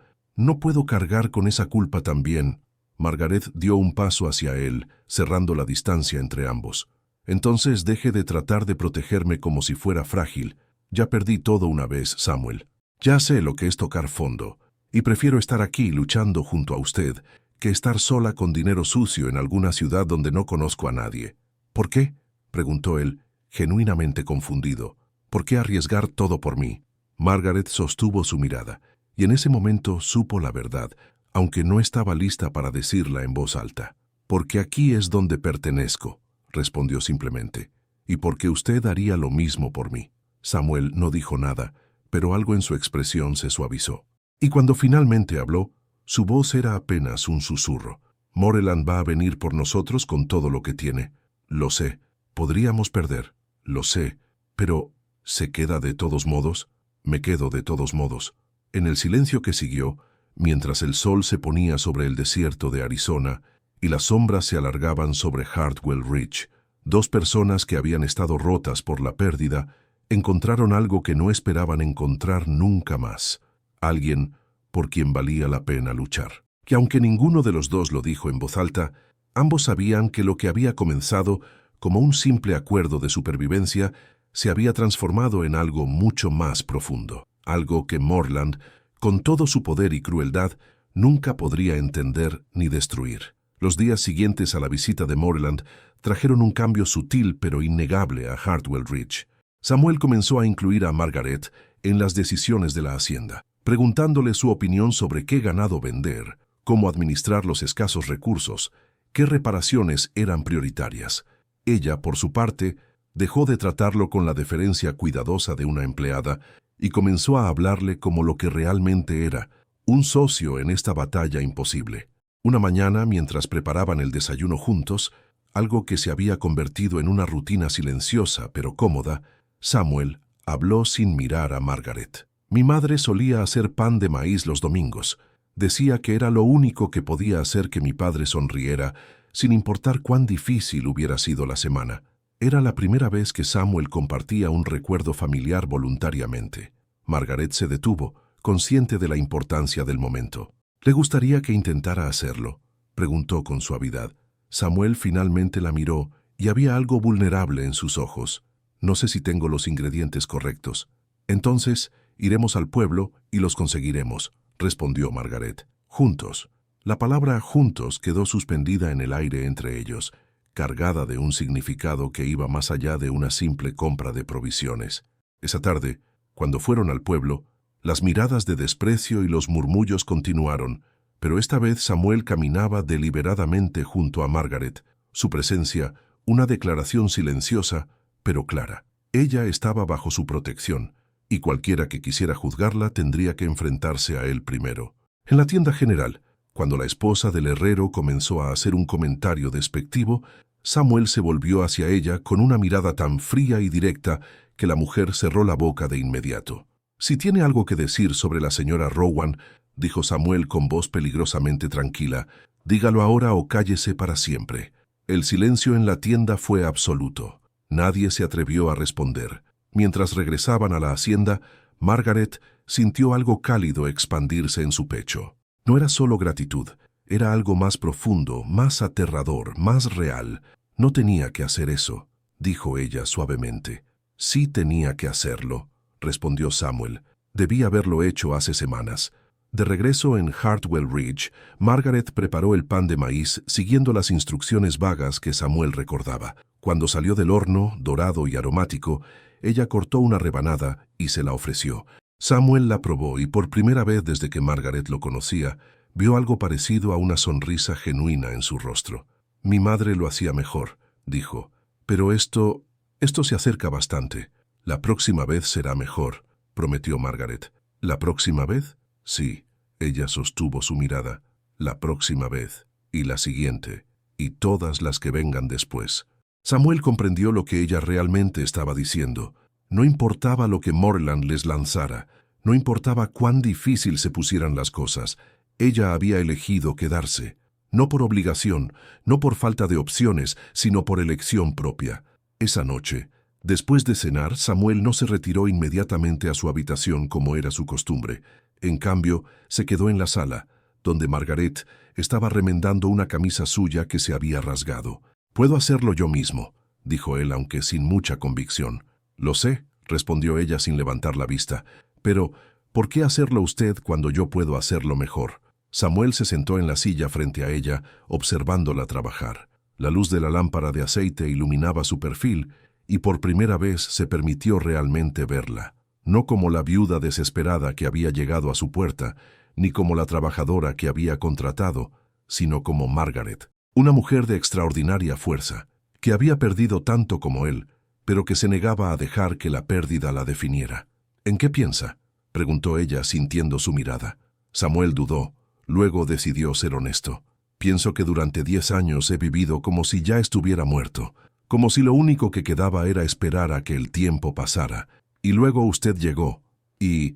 cargar con esa culpa también». Margaret dio un paso hacia él, cerrando la distancia entre ambos. «Entonces deje de tratar de protegerme como si fuera frágil. Ya perdí todo una vez, Samuel. Ya sé lo que es tocar fondo, y prefiero estar aquí luchando junto a usted que estar sola con dinero sucio en alguna ciudad donde no conozco a nadie». «¿Por qué?», preguntó él, genuinamente confundido. «¿Por qué arriesgar todo por mí?». Margaret sostuvo su mirada, y en ese momento supo la verdad, aunque no estaba lista para decirla en voz alta. «Porque aquí es donde pertenezco», respondió simplemente, «y porque usted haría lo mismo por mí». Samuel no dijo nada, pero algo en su expresión se suavizó. Y cuando finalmente habló, su voz era apenas un susurro. «Moreland va a venir por nosotros con todo lo que tiene. Lo sé. Podríamos perder. Lo sé. Pero, ¿se queda de todos modos?». «Me quedo de todos modos». En el silencio que siguió, mientras el sol se ponía sobre el desierto de Arizona y las sombras se alargaban sobre Hartwell Ridge, dos personas que habían estado rotas por la pérdida encontraron algo que no esperaban encontrar nunca más. Alguien por quien valía la pena luchar. Que aunque ninguno de los dos lo dijo en voz alta, ambos sabían que lo que había comenzado como un simple acuerdo de supervivencia se había transformado en algo mucho más profundo. Algo que Moreland, con todo su poder y crueldad, nunca podría entender ni destruir. Los días siguientes a la visita de Moreland trajeron un cambio sutil pero innegable a Hartwell Ridge. Samuel comenzó a incluir a Margaret en las decisiones de la hacienda, preguntándole su opinión sobre qué ganado vender, cómo administrar los escasos recursos, qué reparaciones eran prioritarias. Ella, por su parte, dejó de tratarlo con la deferencia cuidadosa de una empleada y comenzó a hablarle como lo que realmente era, un socio en esta batalla imposible. Una mañana, mientras preparaban el desayuno juntos, algo que se había convertido en una rutina silenciosa pero cómoda, Samuel habló sin mirar a Margaret. «Mi madre solía hacer pan de maíz los domingos. Decía que era lo único que podía hacer que mi padre sonriera, sin importar cuán difícil hubiera sido la semana». Era la primera vez que Samuel compartía un recuerdo familiar voluntariamente. Margaret se detuvo, consciente de la importancia del momento. «¿Le gustaría que intentara hacerlo?», preguntó con suavidad. Samuel finalmente la miró y había algo vulnerable en sus ojos. «No sé si tengo los ingredientes correctos». «Entonces, iremos al pueblo y los conseguiremos», respondió Margaret. «Juntos». La palabra «juntos» quedó suspendida en el aire entre ellos, cargada de un significado que iba más allá de una simple compra de provisiones. Esa tarde, cuando fueron al pueblo, las miradas de desprecio y los murmullos continuaron, pero esta vez Samuel caminaba deliberadamente junto a Margaret, su presencia una declaración silenciosa, pero clara. Ella estaba bajo su protección, y cualquiera que quisiera juzgarla tendría que enfrentarse a él primero. En la tienda general, cuando la esposa del herrero comenzó a hacer un comentario despectivo, Samuel se volvió hacia ella con una mirada tan fría y directa que la mujer cerró la boca de inmediato. Si tiene algo que decir sobre la señora Rowan, dijo Samuel con voz peligrosamente tranquila, dígalo ahora o cállese para siempre. El silencio en la tienda fue absoluto. Nadie se atrevió a responder. Mientras regresaban a la hacienda, Margaret sintió algo cálido expandirse en su pecho. No era solo gratitud, era algo más profundo, más aterrador, más real. No tenía que hacer eso, dijo ella suavemente. Sí tenía que hacerlo, respondió Samuel. Debí haberlo hecho hace semanas. De regreso en Hartwell Ridge, Margaret preparó el pan de maíz siguiendo las instrucciones vagas que Samuel recordaba. Cuando salió del horno, dorado y aromático, ella cortó una rebanada y se la ofreció. Samuel la probó y por primera vez desde que Margaret lo conocía, vio algo parecido a una sonrisa genuina en su rostro. Mi madre lo hacía mejor, dijo, pero esto se acerca bastante. La próxima vez será mejor, prometió Margaret. ¿La próxima vez? Sí, ella sostuvo su mirada. La próxima vez, y la siguiente, y todas las que vengan después. Samuel comprendió lo que ella realmente estaba diciendo. No importaba lo que Moreland les lanzara, no importaba cuán difícil se pusieran las cosas, ella había elegido quedarse. No por obligación, no por falta de opciones, sino por elección propia. Esa noche, después de cenar, Samuel no se retiró inmediatamente a su habitación como era su costumbre. En cambio, se quedó en la sala, donde Margaret estaba remendando una camisa suya que se había rasgado. «Puedo hacerlo yo mismo», dijo él, aunque sin mucha convicción. «Lo sé», respondió ella sin levantar la vista, «pero ¿por qué hacerlo usted cuando yo puedo hacerlo mejor?» Samuel se sentó en la silla frente a ella, observándola trabajar. La luz de la lámpara de aceite iluminaba su perfil, y por primera vez se permitió realmente verla. No como la viuda desesperada que había llegado a su puerta, ni como la trabajadora que había contratado, sino como Margaret, una mujer de extraordinaria fuerza, que había perdido tanto como él, pero que se negaba a dejar que la pérdida la definiera. «¿En qué piensa?», preguntó ella sintiendo su mirada. Samuel dudó, luego decidió ser honesto. «Pienso que durante 10 años he vivido como si ya estuviera muerto, como si lo único que quedaba era esperar a que el tiempo pasara. Y luego usted llegó, y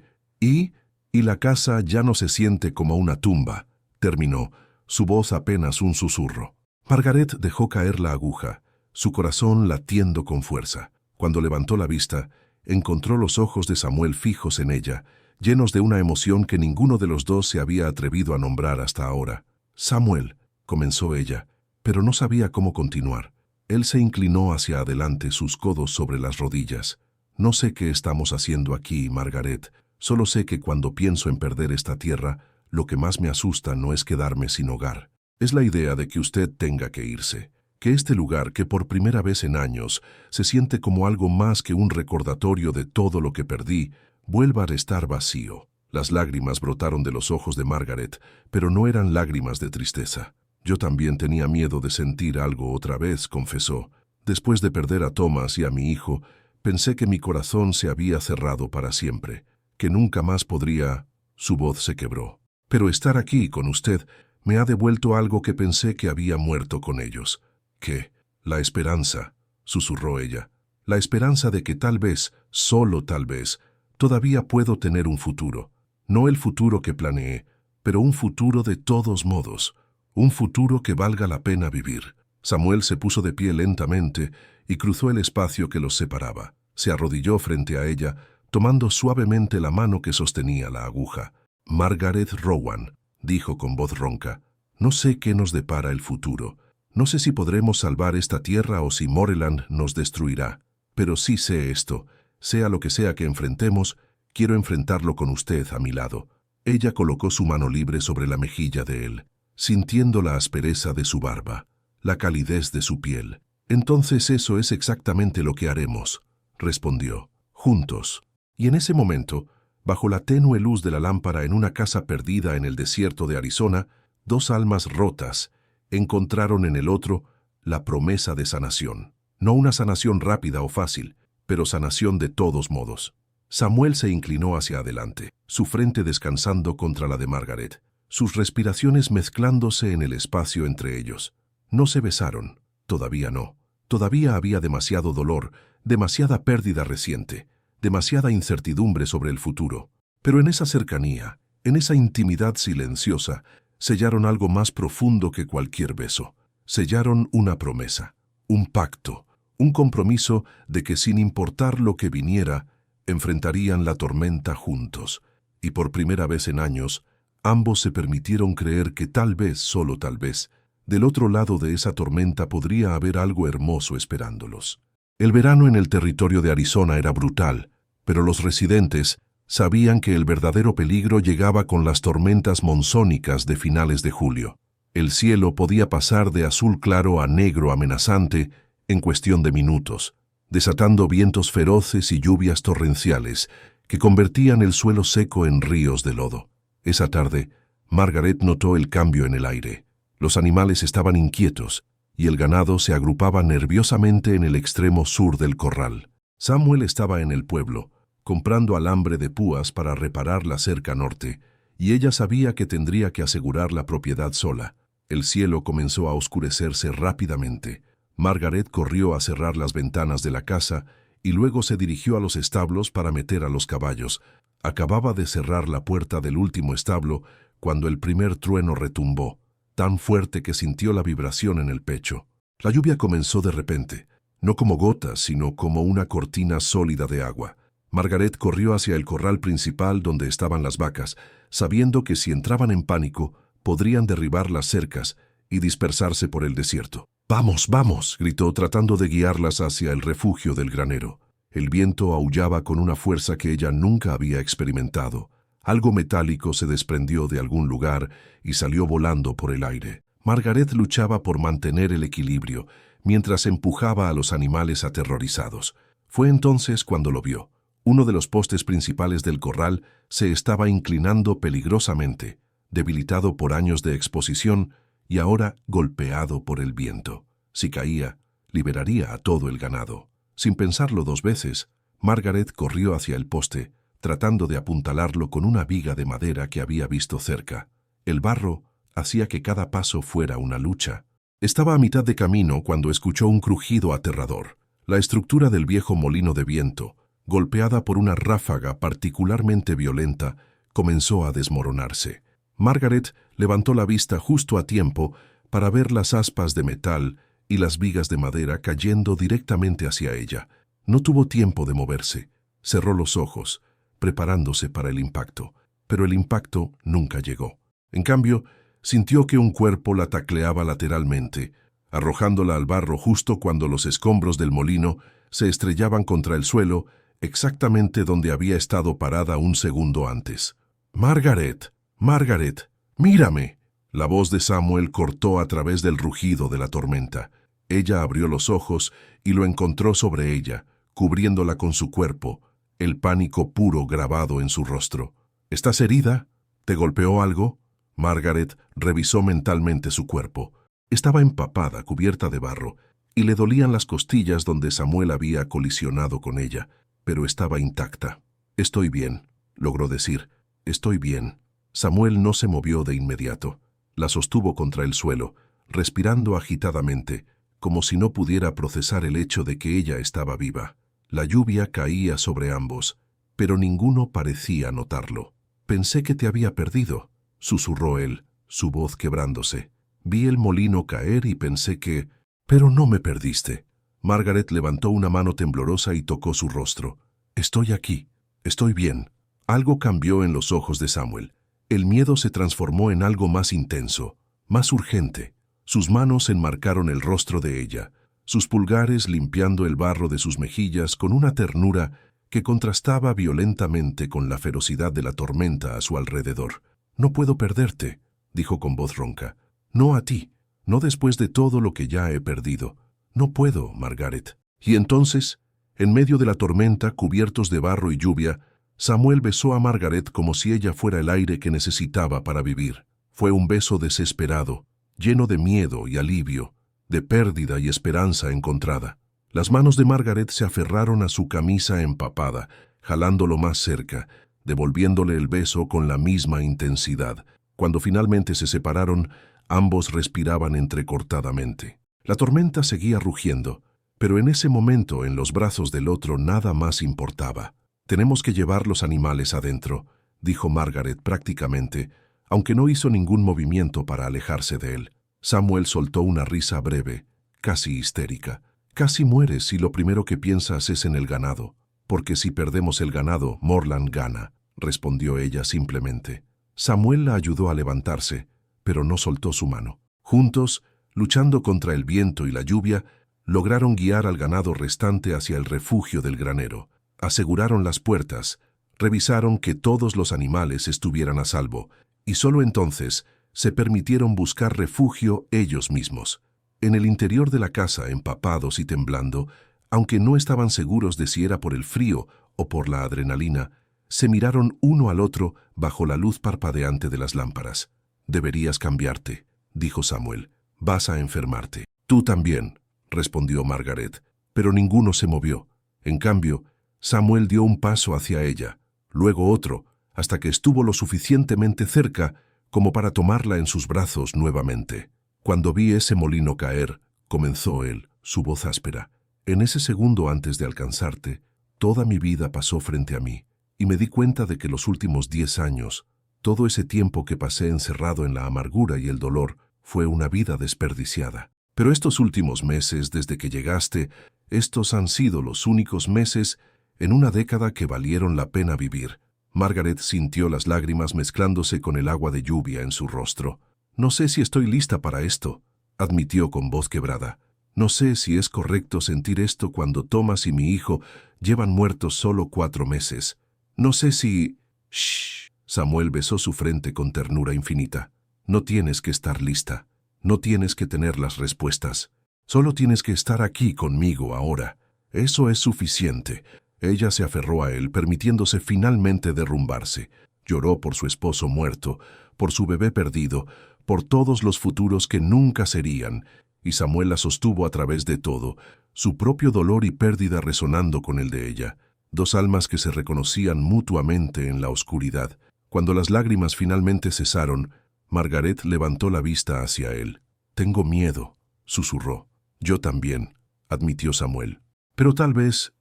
la casa ya no se siente como una tumba», terminó, su voz apenas un susurro. Margaret dejó caer la aguja, su corazón latiendo con fuerza. Cuando levantó la vista, encontró los ojos de Samuel fijos en ella, llenos de una emoción que ninguno de los dos se había atrevido a nombrar hasta ahora. «Samuel», comenzó ella, pero no sabía cómo continuar. Él se inclinó hacia adelante, sus codos sobre las rodillas. «No sé qué estamos haciendo aquí, Margaret. Solo sé que cuando pienso en perder esta tierra, lo que más me asusta no es quedarme sin hogar. Es la idea de que usted tenga que irse. Que este lugar, que por primera vez en años se siente como algo más que un recordatorio de todo lo que perdí, vuelva a estar vacío». Las lágrimas brotaron de los ojos de Margaret, pero no eran lágrimas de tristeza. «Yo también tenía miedo de sentir algo otra vez», confesó. «Después de perder a Thomas y a mi hijo, pensé que mi corazón se había cerrado para siempre, que nunca más podría...» Su voz se quebró. «Pero estar aquí con usted me ha devuelto algo que pensé que había muerto con ellos». «¿Qué?» «La esperanza», susurró ella. «La esperanza de que tal vez, solo tal vez, todavía puedo tener un futuro. No el futuro que planeé, pero un futuro de todos modos. Un futuro que valga la pena vivir». Samuel se puso de pie lentamente y cruzó el espacio que los separaba. Se arrodilló frente a ella, tomando suavemente la mano que sostenía la aguja. «Margaret Rowan», dijo con voz ronca, «no sé qué nos depara el futuro. No sé si podremos salvar esta tierra o si Moreland nos destruirá. Pero sí sé esto, sea lo que sea que enfrentemos, quiero enfrentarlo con usted a mi lado». Ella colocó su mano libre sobre la mejilla de él, sintiendo la aspereza de su barba, la calidez de su piel. «Entonces eso es exactamente lo que haremos», respondió, «juntos». Y en ese momento, bajo la tenue luz de la lámpara en una casa perdida en el desierto de Arizona, dos almas rotas encontraron en el otro la promesa de sanación. No una sanación rápida o fácil, pero sanación de todos modos. Samuel se inclinó hacia adelante, su frente descansando contra la de Margaret, sus respiraciones mezclándose en el espacio entre ellos. No se besaron, todavía no. Todavía había demasiado dolor, demasiada pérdida reciente. demasiada incertidumbre sobre el futuro. Pero en esa cercanía, en esa intimidad silenciosa, sellaron algo más profundo que cualquier beso. Sellaron una promesa, un pacto, un compromiso de que sin importar lo que viniera, enfrentarían la tormenta juntos. Y por primera vez en años, ambos se permitieron creer que tal vez, solo tal vez, del otro lado de esa tormenta podría haber algo hermoso esperándolos. El verano en el territorio de Arizona era brutal, pero los residentes sabían que el verdadero peligro llegaba con las tormentas monzónicas de finales de julio. El cielo podía pasar de azul claro a negro amenazante en cuestión de minutos, desatando vientos feroces y lluvias torrenciales que convertían el suelo seco en ríos de lodo. Esa tarde, Margaret notó el cambio en el aire. Los animales estaban inquietos y el ganado se agrupaba nerviosamente en el extremo sur del corral. Samuel estaba en el pueblo, comprando alambre de púas para reparar la cerca norte, y ella sabía que tendría que asegurar la propiedad sola. El cielo comenzó a oscurecerse rápidamente. Margaret corrió a cerrar las ventanas de la casa y luego se dirigió a los establos para meter a los caballos. Acababa de cerrar la puerta del último establo cuando el primer trueno retumbó, tan fuerte que sintió la vibración en el pecho. La lluvia comenzó de repente, no como gotas, sino como una cortina sólida de agua. Margaret corrió hacia el corral principal donde estaban las vacas, sabiendo que si entraban en pánico, podrían derribar las cercas y dispersarse por el desierto. «¡Vamos, vamos!», gritó tratando de guiarlas hacia el refugio del granero. El viento aullaba con una fuerza que ella nunca había experimentado. Algo metálico se desprendió de algún lugar y salió volando por el aire. Margaret luchaba por mantener el equilibrio, mientras empujaba a los animales aterrorizados. Fue entonces cuando lo vio. Uno de los postes principales del corral se estaba inclinando peligrosamente, debilitado por años de exposición y ahora golpeado por el viento. Si caía, liberaría a todo el ganado. Sin pensarlo dos veces, Margaret corrió hacia el poste, tratando de apuntalarlo con una viga de madera que había visto cerca. El barro hacía que cada paso fuera una lucha. Estaba a mitad de camino cuando escuchó un crujido aterrador. La estructura del viejo molino de viento, golpeada por una ráfaga particularmente violenta, comenzó a desmoronarse. Margaret levantó la vista justo a tiempo para ver las aspas de metal y las vigas de madera cayendo directamente hacia ella. No tuvo tiempo de moverse. Cerró los ojos, preparándose para el impacto, pero el impacto nunca llegó. En cambio, sintió que un cuerpo la tacleaba lateralmente, arrojándola al barro justo cuando los escombros del molino se estrellaban contra el suelo, exactamente donde había estado parada un segundo antes. «¡Margaret! ¡Margaret! ¡Mírame!». La voz de Samuel cortó a través del rugido de la tormenta. Ella abrió los ojos y lo encontró sobre ella, cubriéndola con su cuerpo, el pánico puro grabado en su rostro. «¿Estás herida? ¿Te golpeó algo?». Margaret revisó mentalmente su cuerpo. Estaba empapada, cubierta de barro, y le dolían las costillas donde Samuel había colisionado con ella, pero estaba intacta. «Estoy bien», logró decir. «Estoy bien». Samuel no se movió de inmediato. La sostuvo contra el suelo, respirando agitadamente, como si no pudiera procesar el hecho de que ella estaba viva. La lluvia caía sobre ambos, pero ninguno parecía notarlo. «Pensé que te había perdido», susurró él, su voz quebrándose. «Vi el molino caer y pensé que... Pero no me perdiste». Margaret levantó una mano temblorosa y tocó su rostro. «Estoy aquí. Estoy bien». Algo cambió en los ojos de Samuel. El miedo se transformó en algo más intenso, más urgente. Sus manos enmarcaron el rostro de ella, sus pulgares limpiando el barro de sus mejillas con una ternura que contrastaba violentamente con la ferocidad de la tormenta a su alrededor. «No puedo perderte», dijo con voz ronca. «No a ti, no después de todo lo que ya he perdido. No puedo, Margaret». Y entonces, en medio de la tormenta, cubiertos de barro y lluvia, Samuel besó a Margaret como si ella fuera el aire que necesitaba para vivir. Fue un beso desesperado, lleno de miedo y alivio, de pérdida y esperanza encontrada. Las manos de Margaret se aferraron a su camisa empapada, jalándolo más cerca, devolviéndole el beso con la misma intensidad. Cuando finalmente se separaron, ambos respiraban entrecortadamente. La tormenta seguía rugiendo, pero en ese momento en los brazos del otro nada más importaba. Tenemos que llevar los animales adentro, dijo Margaret prácticamente, aunque no hizo ningún movimiento para alejarse de él. Samuel soltó una risa breve, casi histérica. Casi mueres si lo primero que piensas es en el ganado. Porque si perdemos el ganado, Morland gana, respondió ella simplemente. Samuel la ayudó a levantarse, pero no soltó su mano. Juntos, luchando contra el viento y la lluvia, lograron guiar al ganado restante hacia el refugio del granero. Aseguraron las puertas, revisaron que todos los animales estuvieran a salvo, y solo entonces se permitieron buscar refugio ellos mismos. En el interior de la casa, empapados y temblando, aunque no estaban seguros de si era por el frío o por la adrenalina, se miraron uno al otro bajo la luz parpadeante de las lámparas. «Deberías cambiarte», dijo Samuel. «Vas a enfermarte». «Tú también», respondió Margaret, pero ninguno se movió. En cambio, Samuel dio un paso hacia ella, luego otro, hasta que estuvo lo suficientemente cerca como para tomarla en sus brazos nuevamente. «Cuando vi ese molino caer», comenzó él, su voz áspera, «en ese segundo antes de alcanzarte, toda mi vida pasó frente a mí, y me di cuenta de que los últimos 10 años, todo ese tiempo que pasé encerrado en la amargura y el dolor, fue una vida desperdiciada. Pero estos últimos meses, desde que llegaste, estos han sido los únicos meses en una década que valieron la pena vivir». Margaret sintió las lágrimas mezclándose con el agua de lluvia en su rostro. «No sé si estoy lista para esto», admitió con voz quebrada. «No sé si es correcto sentir esto cuando Thomas y mi hijo llevan muertos solo 4 meses. No sé si...» «Shh». Samuel besó su frente con ternura infinita. «No tienes que estar lista. No tienes que tener las respuestas. Solo tienes que estar aquí conmigo ahora. Eso es suficiente». Ella se aferró a él, permitiéndose finalmente derrumbarse. Lloró por su esposo muerto, por su bebé perdido, por todos los futuros que nunca serían, y Samuel la sostuvo a través de todo, su propio dolor y pérdida resonando con el de ella. 2 almas que se reconocían mutuamente en la oscuridad. Cuando las lágrimas finalmente cesaron, Margaret levantó la vista hacia él. «Tengo miedo», susurró. «Yo también», admitió Samuel. «Pero tal vez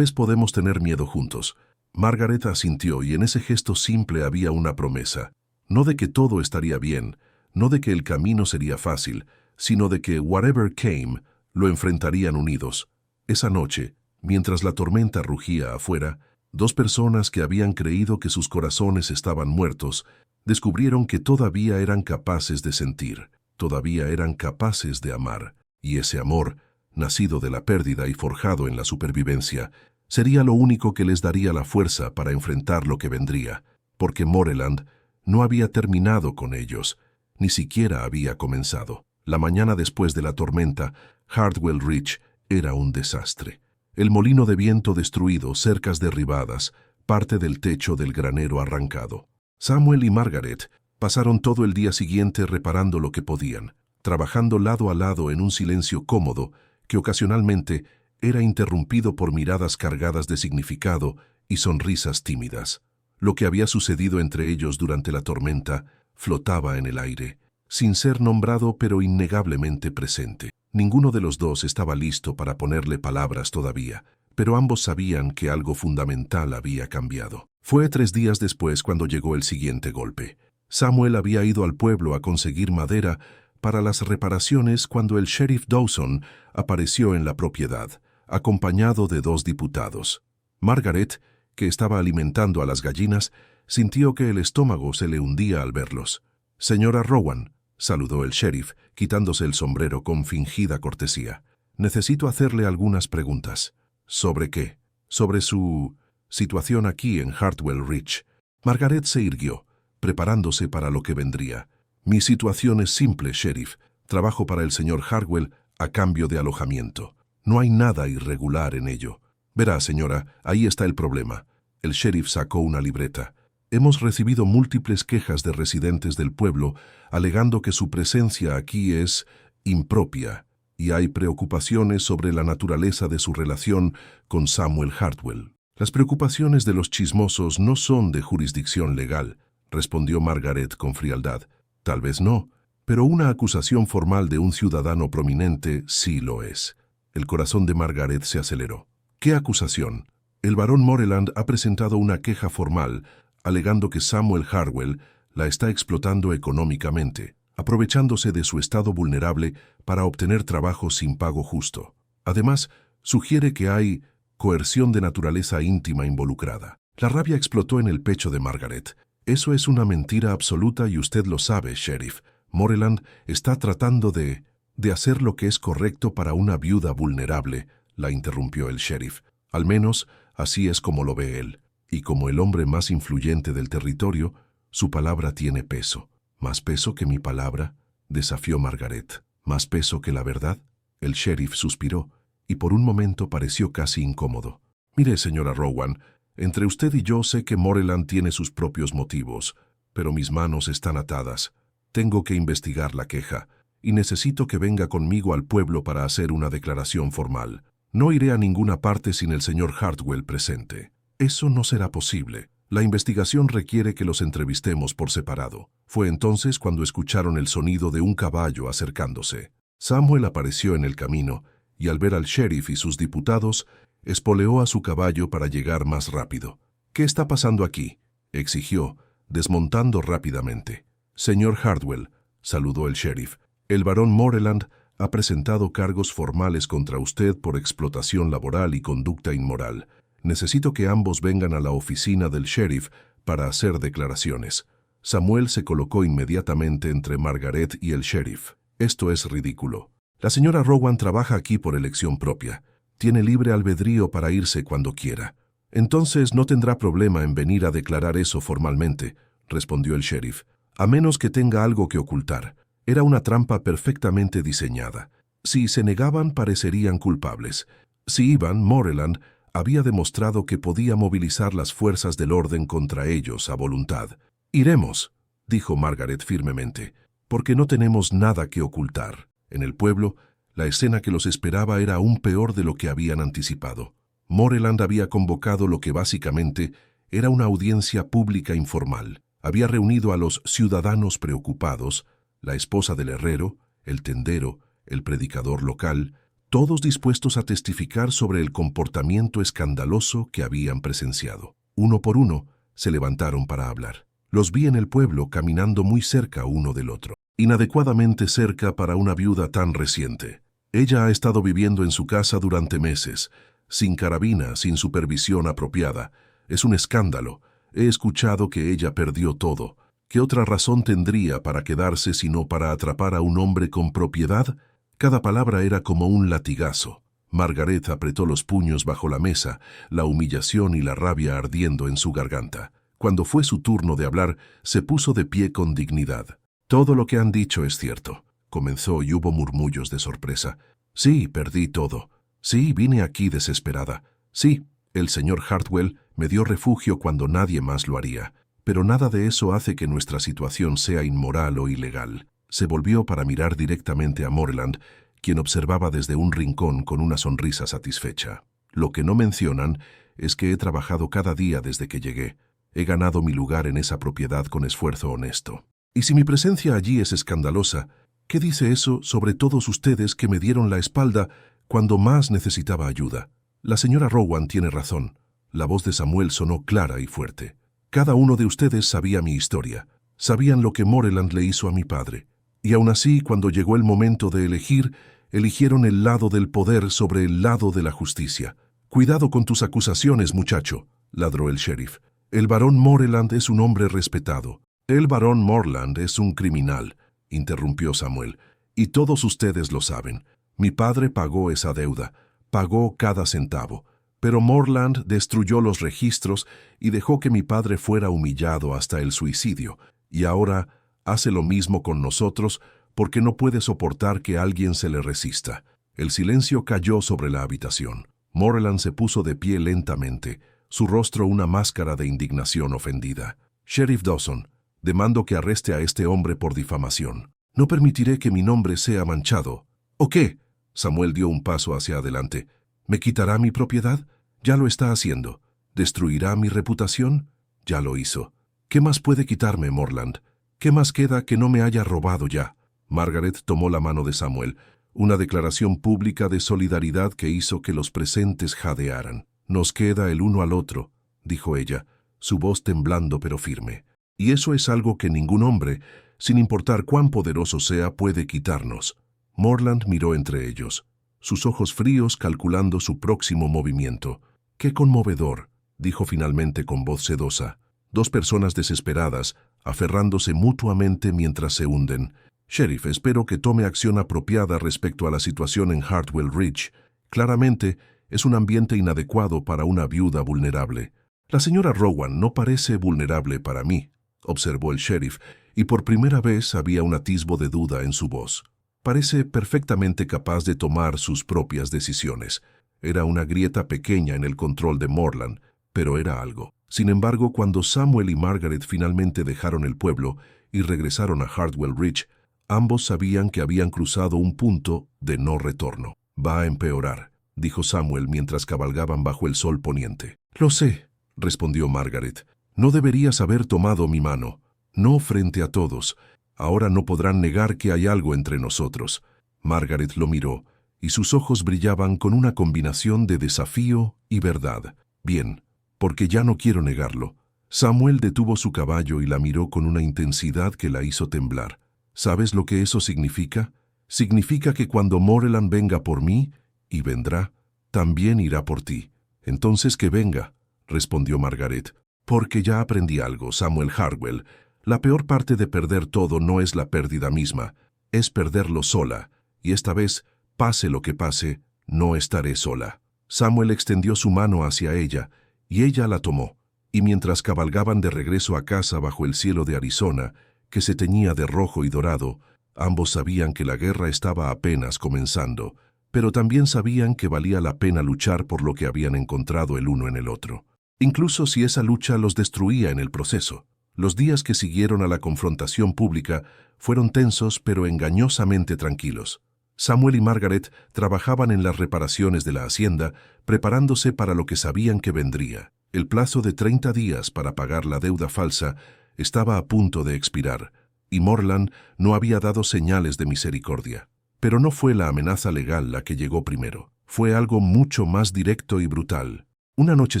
podemos tener miedo juntos». Margaret asintió y en ese gesto simple había una promesa. No de que todo estaría bien, no de que el camino sería fácil, sino de que, whatever came, lo enfrentarían unidos. Esa noche, mientras la tormenta rugía afuera, 2 personas que habían creído que sus corazones estaban muertos, descubrieron que todavía eran capaces de sentir, todavía eran capaces de amar, y ese amor, nacido de la pérdida y forjado en la supervivencia, sería lo único que les daría la fuerza para enfrentar lo que vendría, porque Moreland no había terminado con ellos, ni siquiera había comenzado. La mañana después de la tormenta, Hartwell Ridge era un desastre. El molino de viento destruido, cercas derribadas, parte del techo del granero arrancado. Samuel y Margaret pasaron todo el día siguiente reparando lo que podían, trabajando lado a lado en un silencio cómodo que ocasionalmente era interrumpido por miradas cargadas de significado y sonrisas tímidas. Lo que había sucedido entre ellos durante la tormenta flotaba en el aire, sin ser nombrado pero innegablemente presente. Ninguno de los dos estaba listo para ponerle palabras todavía, pero ambos sabían que algo fundamental había cambiado. Fue 3 días después cuando llegó el siguiente golpe. Samuel había ido al pueblo a conseguir madera para las reparaciones cuando el sheriff Dawson apareció en la propiedad, acompañado de 2 diputados. Margaret, que estaba alimentando a las gallinas, sintió que el estómago se le hundía al verlos. «Señora Rowan», saludó el sheriff, quitándose el sombrero con fingida cortesía. «Necesito hacerle algunas preguntas». «¿Sobre qué?» «Sobre su situación aquí en Hartwell Ridge». Margaret se irguió, preparándose para lo que vendría. «Mi situación es simple, sheriff. Trabajo para el señor Hartwell a cambio de alojamiento. No hay nada irregular en ello. Verá, señora, ahí está el problema». El sheriff sacó una libreta. «Hemos recibido múltiples quejas de residentes del pueblo alegando que su presencia aquí es impropia, y hay preocupaciones sobre la naturaleza de su relación con Samuel Hartwell». «Las preocupaciones de los chismosos no son de jurisdicción legal», respondió Margaret con frialdad. «Tal vez no, pero una acusación formal de un ciudadano prominente sí lo es». El corazón de Margaret se aceleró. «¿Qué acusación?». El barón Moreland ha presentado una queja formal, alegando que Samuel Hardwell la está explotando económicamente, aprovechándose de su estado vulnerable para obtener trabajo sin pago justo. Además, sugiere que hay coerción de naturaleza íntima involucrada. La rabia explotó en el pecho de Margaret. Eso es una mentira absoluta y usted lo sabe, sheriff. Moreland está tratando de hacer lo que es correcto para una viuda vulnerable, la interrumpió el sheriff. Al menos, así es como lo ve él. Y como el hombre más influyente del territorio, su palabra tiene peso. ¿Más peso que mi palabra?, desafió Margaret. ¿Más peso que la verdad? El sheriff suspiró, y por un momento pareció casi incómodo. Mire, señora Rowan, entre usted y yo sé que Moreland tiene sus propios motivos, pero mis manos están atadas. Tengo que investigar la queja, y necesito que venga conmigo al pueblo para hacer una declaración formal. No iré a ninguna parte sin el señor Hardwell presente. Eso no será posible. La investigación requiere que los entrevistemos por separado. Fue entonces cuando escucharon el sonido de un caballo acercándose. Samuel apareció en el camino, y al ver al sheriff y sus diputados, espoleó a su caballo para llegar más rápido. «¿Qué está pasando aquí?», exigió, desmontando rápidamente. «Señor Hardwell», saludó el sheriff, «el barón Moreland ha presentado cargos formales contra usted por explotación laboral y conducta inmoral. Necesito que ambos vengan a la oficina del sheriff para hacer declaraciones». Samuel se colocó inmediatamente entre Margaret y el sheriff. «Esto es ridículo. La señora Rowan trabaja aquí por elección propia. Tiene libre albedrío para irse cuando quiera. Entonces no tendrá problema en venir a declarar eso formalmente», respondió el sheriff, «a menos que tenga algo que ocultar. Era una trampa perfectamente diseñada. Si se negaban, parecerían culpables. Si iban, Moreland había demostrado que podía movilizar las fuerzas del orden contra ellos a voluntad. «Iremos», dijo Margaret firmemente, «porque no tenemos nada que ocultar». En el pueblo, la escena que los esperaba era aún peor de lo que habían anticipado. Moreland había convocado lo que básicamente era una audiencia pública informal. Había reunido a los ciudadanos preocupados, la esposa del herrero, el tendero, el predicador local, todos dispuestos a testificar sobre el comportamiento escandaloso que habían presenciado. Uno por uno, se levantaron para hablar. Los vi en el pueblo caminando muy cerca uno del otro, inadecuadamente cerca para una viuda tan reciente. Ella ha estado viviendo en su casa durante meses, sin carabina, sin supervisión apropiada. Es un escándalo. He escuchado que ella perdió todo. ¿Qué otra razón tendría para quedarse sino para atrapar a un hombre con propiedad? Cada palabra era como un latigazo. Margaret apretó los puños bajo la mesa, la humillación y la rabia ardiendo en su garganta. Cuando fue su turno de hablar, se puso de pie con dignidad. «Todo lo que han dicho es cierto», comenzó, y hubo murmullos de sorpresa. «Sí, perdí todo. Sí, vine aquí desesperada. Sí, el señor Hardwell me dio refugio cuando nadie más lo haría. Pero nada de eso hace que nuestra situación sea inmoral o ilegal». Se volvió para mirar directamente a Moreland, quien observaba desde un rincón con una sonrisa satisfecha. «Lo que no mencionan es que he trabajado cada día desde que llegué. He ganado mi lugar en esa propiedad con esfuerzo honesto. Y si mi presencia allí es escandalosa, ¿qué dice eso sobre todos ustedes que me dieron la espalda cuando más necesitaba ayuda? La señora Rowan tiene razón». La voz de Samuel sonó clara y fuerte. «Cada uno de ustedes sabía mi historia. Sabían lo que Moreland le hizo a mi padre. Y aún así, cuando llegó el momento de elegir, eligieron el lado del poder sobre el lado de la justicia. Cuidado con tus acusaciones, muchacho», ladró el sheriff. «El barón Moreland es un hombre respetado». «El barón Moreland es un criminal», interrumpió Samuel, «y todos ustedes lo saben. Mi padre pagó esa deuda, pagó cada centavo. Pero Moreland destruyó los registros y dejó que mi padre fuera humillado hasta el suicidio, y ahora hace lo mismo con nosotros porque no puede soportar que alguien se le resista». El silencio cayó sobre la habitación. Moreland se puso de pie lentamente, su rostro una máscara de indignación ofendida. «Sheriff Dawson, demando que arreste a este hombre por difamación. No permitiré que mi nombre sea manchado». «¿O qué?», Samuel dio un paso hacia adelante. «¿Me quitará mi propiedad? Ya lo está haciendo. ¿Destruirá mi reputación? Ya lo hizo. ¿Qué más puede quitarme, Moreland? ¿Qué más queda que no me haya robado ya?» Margaret tomó la mano de Samuel, una declaración pública de solidaridad que hizo que los presentes jadearan. Nos queda el uno al otro, dijo ella, su voz temblando pero firme. Y eso es algo que ningún hombre, sin importar cuán poderoso sea, puede quitarnos. Morland miró entre ellos, sus ojos fríos calculando su próximo movimiento. ¡Qué conmovedor!, dijo finalmente con voz sedosa. Dos personas desesperadas, aferrándose mutuamente mientras se hunden. Sheriff, espero que tome acción apropiada respecto a la situación en Hartwell Ridge. Claramente, es un ambiente inadecuado para una viuda vulnerable. La señora Rowan no parece vulnerable para mí, observó el sheriff, y por primera vez había un atisbo de duda en su voz. Parece perfectamente capaz de tomar sus propias decisiones. Era una grieta pequeña en el control de Morland, pero era algo. Sin embargo, cuando Samuel y Margaret finalmente dejaron el pueblo y regresaron a Hartwell Ridge, ambos sabían que habían cruzado un punto de no retorno. Va a empeorar, dijo Samuel mientras cabalgaban bajo el sol poniente. Lo sé, respondió Margaret. No deberías haber tomado mi mano. No frente a todos. Ahora no podrán negar que hay algo entre nosotros. Margaret lo miró, y sus ojos brillaban con una combinación de desafío y verdad. Bien, porque ya no quiero negarlo. Samuel detuvo su caballo y la miró con una intensidad que la hizo temblar. ¿Sabes lo que eso significa? Significa que cuando Morland venga por mí, y vendrá, también irá por ti. Entonces que venga, respondió Margaret. Porque ya aprendí algo, Samuel Hartwell. La peor parte de perder todo no es la pérdida misma, es perderlo sola, y esta vez, pase lo que pase, no estaré sola. Samuel extendió su mano hacia ella, y ella la tomó, y mientras cabalgaban de regreso a casa bajo el cielo de Arizona, que se teñía de rojo y dorado, ambos sabían que la guerra estaba apenas comenzando, pero también sabían que valía la pena luchar por lo que habían encontrado el uno en el otro. Incluso si esa lucha los destruía en el proceso. Los días que siguieron a la confrontación pública fueron tensos pero engañosamente tranquilos. Samuel y Margaret trabajaban en las reparaciones de la hacienda, preparándose para lo que sabían que vendría. El plazo de 30 días para pagar la deuda falsa estaba a punto de expirar, y Morland no había dado señales de misericordia. Pero no fue la amenaza legal la que llegó primero. Fue algo mucho más directo y brutal. Una noche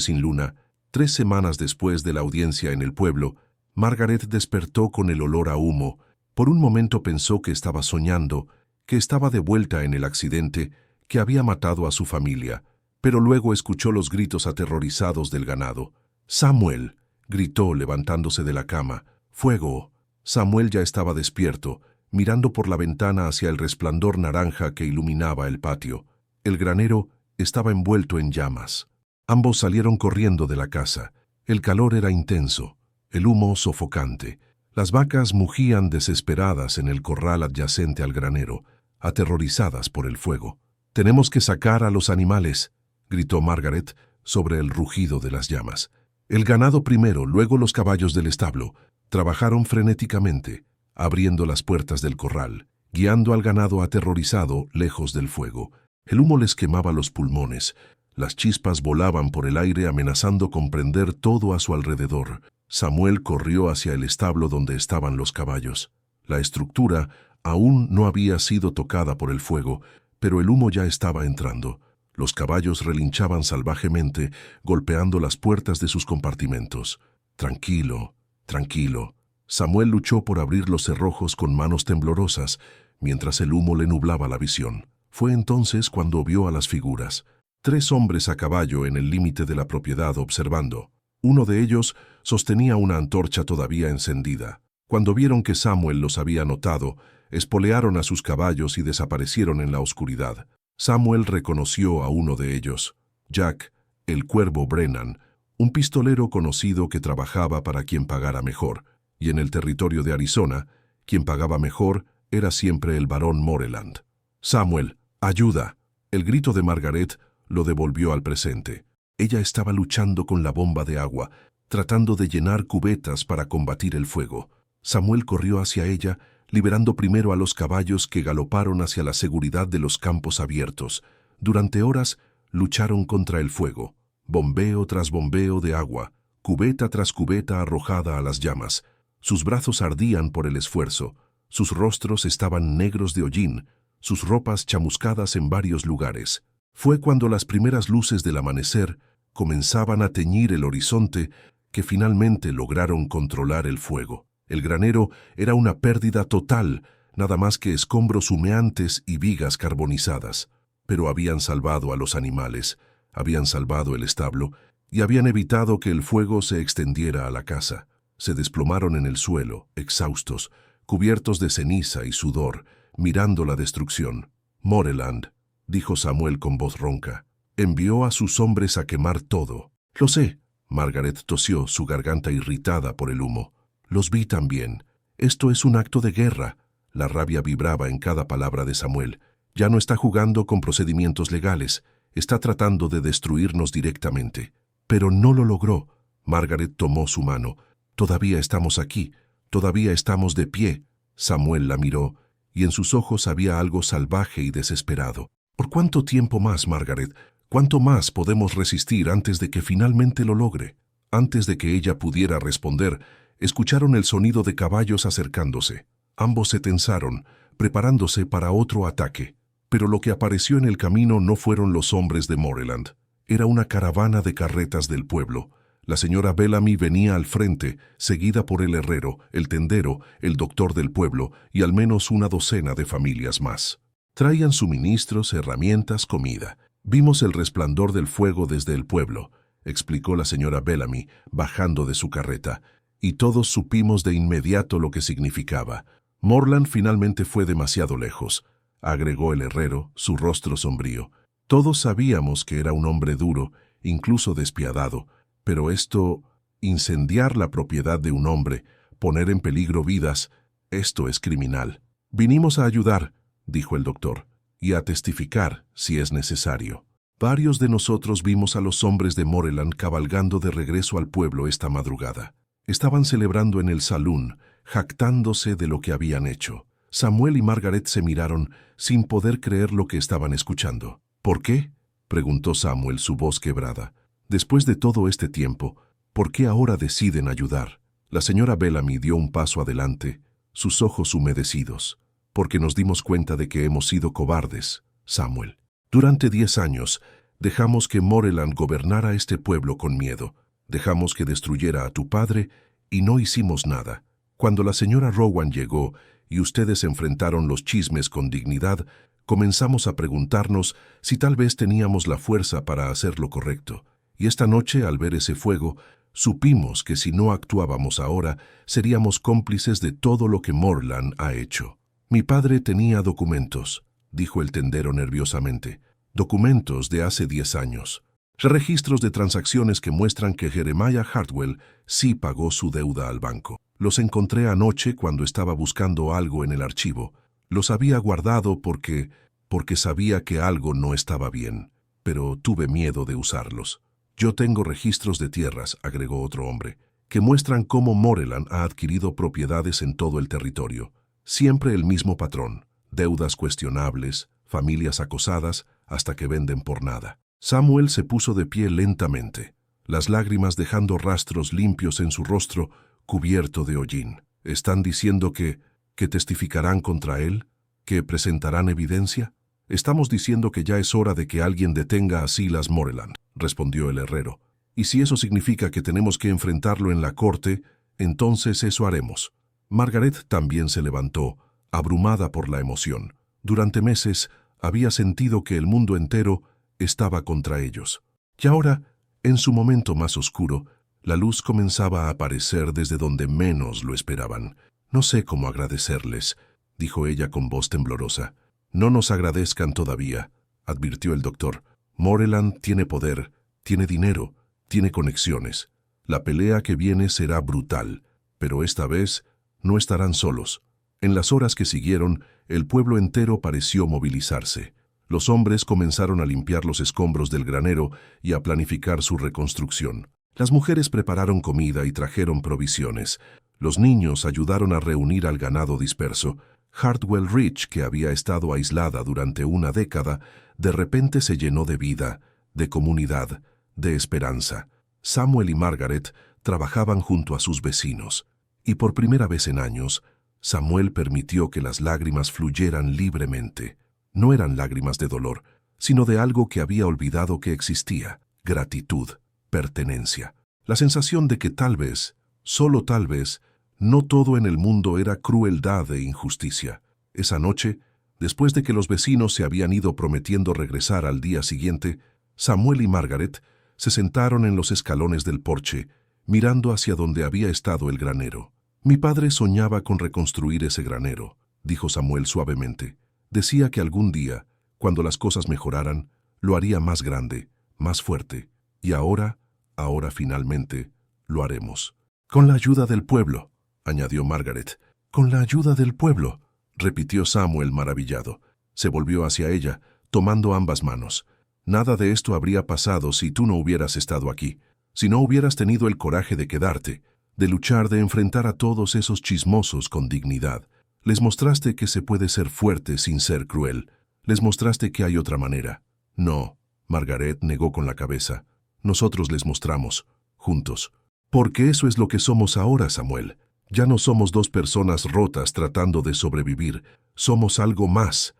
sin luna, 3 semanas después de la audiencia en el pueblo, Margaret despertó con el olor a humo. Por un momento pensó que estaba soñando, que estaba de vuelta en el accidente, que había matado a su familia, pero luego escuchó los gritos aterrorizados del ganado. «¡Samuel!», gritó levantándose de la cama. «¡Fuego!». Samuel ya estaba despierto, mirando por la ventana hacia el resplandor naranja que iluminaba el patio. El granero estaba envuelto en llamas. Ambos salieron corriendo de la casa. El calor era intenso, el humo sofocante. Las vacas mugían desesperadas en el corral adyacente al granero, aterrorizadas por el fuego. «Tenemos que sacar a los animales», gritó Margaret sobre el rugido de las llamas. El ganado primero, luego los caballos del establo, trabajaron frenéticamente, abriendo las puertas del corral, guiando al ganado aterrorizado lejos del fuego. El humo les quemaba los pulmones. Las chispas volaban por el aire amenazando con prender todo a su alrededor. Samuel corrió hacia el establo donde estaban los caballos. La estructura aún no había sido tocada por el fuego, pero el humo ya estaba entrando. Los caballos relinchaban salvajemente, golpeando las puertas de sus compartimentos. «Tranquilo, tranquilo». Samuel luchó por abrir los cerrojos con manos temblorosas, mientras el humo le nublaba la visión. Fue entonces cuando vio a las figuras. 3 hombres a caballo en el límite de la propiedad observando. Uno de ellos sostenía una antorcha todavía encendida. Cuando vieron que Samuel los había notado, espolearon a sus caballos y desaparecieron en la oscuridad. Samuel reconoció a uno de ellos, Jack, el Cuervo Brennan, un pistolero conocido que trabajaba para quien pagara mejor, y en el territorio de Arizona, quien pagaba mejor era siempre el barón Moreland. «Samuel, ayuda». El grito de Margaret lo devolvió al presente. Ella estaba luchando con la bomba de agua, tratando de llenar cubetas para combatir el fuego. Samuel corrió hacia ella, liberando primero a los caballos que galoparon hacia la seguridad de los campos abiertos. Durante horas lucharon contra el fuego, bombeo tras bombeo de agua, cubeta tras cubeta arrojada a las llamas. Sus brazos ardían por el esfuerzo, sus rostros estaban negros de hollín, sus ropas chamuscadas en varios lugares. Fue cuando las primeras luces del amanecer comenzaban a teñir el horizonte que finalmente lograron controlar el fuego. El granero era una pérdida total, nada más que escombros humeantes y vigas carbonizadas. Pero habían salvado a los animales, habían salvado el establo y habían evitado que el fuego se extendiera a la casa. Se desplomaron en el suelo, exhaustos, cubiertos de ceniza y sudor, mirando la destrucción. Moreland, dijo Samuel con voz ronca, envió a sus hombres a quemar todo. Lo sé, Margaret tosió, su garganta irritada por el humo. Los vi también. Esto es un acto de guerra. La rabia vibraba en cada palabra de Samuel. Ya no está jugando con procedimientos legales. Está tratando de destruirnos directamente. Pero no lo logró. Margaret tomó su mano. Todavía estamos aquí. Todavía estamos de pie. Samuel la miró, y en sus ojos había algo salvaje y desesperado. ¿Por cuánto tiempo más, Margaret? ¿Cuánto más podemos resistir antes de que finalmente lo logre? Antes de que ella pudiera responder, escucharon el sonido de caballos acercándose. Ambos se tensaron, preparándose para otro ataque. Pero lo que apareció en el camino no fueron los hombres de Moreland. Era una caravana de carretas del pueblo. La señora Bellamy venía al frente, seguida por el herrero, el tendero, el doctor del pueblo y al menos una docena de familias más. Traían suministros, herramientas, comida. Vimos el resplandor del fuego desde el pueblo, explicó la señora Bellamy, bajando de su carreta, y todos supimos de inmediato lo que significaba. Moreland finalmente fue demasiado lejos, agregó el herrero, su rostro sombrío. Todos sabíamos que era un hombre duro, incluso despiadado, pero esto, incendiar la propiedad de un hombre, poner en peligro vidas, esto es criminal. Vinimos a ayudar, dijo el doctor, y a testificar si es necesario. Varios de nosotros vimos a los hombres de Moreland cabalgando de regreso al pueblo esta madrugada. Estaban celebrando en el salón, jactándose de lo que habían hecho. Samuel y Margaret se miraron sin poder creer lo que estaban escuchando. ¿Por qué?, preguntó Samuel, su voz quebrada. Después de todo este tiempo, ¿por qué ahora deciden ayudar? La señora Bellamy dio un paso adelante, sus ojos humedecidos. Porque nos dimos cuenta de que hemos sido cobardes, Samuel. Durante 10 años, dejamos que Moreland gobernara este pueblo con miedo. Dejamos que destruyera a tu padre y no hicimos nada. Cuando la señora Rowan llegó y ustedes enfrentaron los chismes con dignidad, comenzamos a preguntarnos si tal vez teníamos la fuerza para hacer lo correcto. Y esta noche, al ver ese fuego, supimos que si no actuábamos ahora, seríamos cómplices de todo lo que Moreland ha hecho. Mi padre tenía documentos, dijo el tendero nerviosamente. Documentos de hace 10 años. Registros de transacciones que muestran que Jeremiah Hartwell sí pagó su deuda al banco. Los encontré anoche cuando estaba buscando algo en el archivo. Los había guardado porque sabía que algo no estaba bien, pero tuve miedo de usarlos. Yo tengo registros de tierras, agregó otro hombre, que muestran cómo Moreland ha adquirido propiedades en todo el territorio. Siempre el mismo patrón, deudas cuestionables, familias acosadas, hasta que venden por nada. Samuel se puso de pie lentamente, las lágrimas dejando rastros limpios en su rostro cubierto de hollín. ¿Están diciendo que testificarán contra él? ¿Que presentarán evidencia? Estamos diciendo que ya es hora de que alguien detenga a Silas Moreland, respondió el herrero. Y si eso significa que tenemos que enfrentarlo en la corte, entonces eso haremos. Margaret también se levantó, abrumada por la emoción. Durante meses había sentido que el mundo entero estaba contra ellos. Y ahora, en su momento más oscuro, la luz comenzaba a aparecer desde donde menos lo esperaban. No sé cómo agradecerles, dijo ella con voz temblorosa. No nos agradezcan todavía, advirtió el doctor. Moreland tiene poder, tiene dinero, tiene conexiones. La pelea que viene será brutal, pero esta vez no estarán solos. En las horas que siguieron, el pueblo entero pareció movilizarse. Los hombres comenzaron a limpiar los escombros del granero y a planificar su reconstrucción. Las mujeres prepararon comida y trajeron provisiones. Los niños ayudaron a reunir al ganado disperso. Hartwell Ridge, que había estado aislada durante una década, de repente se llenó de vida, de comunidad, de esperanza. Samuel y Margaret trabajaban junto a sus vecinos, y por primera vez en años, Samuel permitió que las lágrimas fluyeran libremente. No eran lágrimas de dolor, sino de algo que había olvidado que existía: gratitud. pertenencia. La sensación de que tal vez, solo tal vez, no todo en el mundo era crueldad e injusticia. Esa noche, después de que los vecinos se habían ido prometiendo regresar al día siguiente, Samuel y Margaret se sentaron en los escalones del porche, mirando hacia donde había estado el granero. «Mi padre soñaba con reconstruir ese granero», dijo Samuel suavemente. «Decía que algún día, cuando las cosas mejoraran, lo haría más grande, más fuerte. Y ahora finalmente, lo haremos». «Con la ayuda del pueblo», añadió Margaret. «Con la ayuda del pueblo», repitió Samuel maravillado. Se volvió hacia ella, tomando ambas manos. «Nada de esto habría pasado si tú no hubieras estado aquí, si no hubieras tenido el coraje de quedarte, de luchar, de enfrentar a todos esos chismosos con dignidad. Les mostraste que se puede ser fuerte sin ser cruel. Les mostraste que hay otra manera». «No», Margaret negó con la cabeza. «Nosotros les mostramos, juntos. Porque eso es lo que somos ahora, Samuel. Ya no somos dos personas rotas tratando de sobrevivir. Somos algo más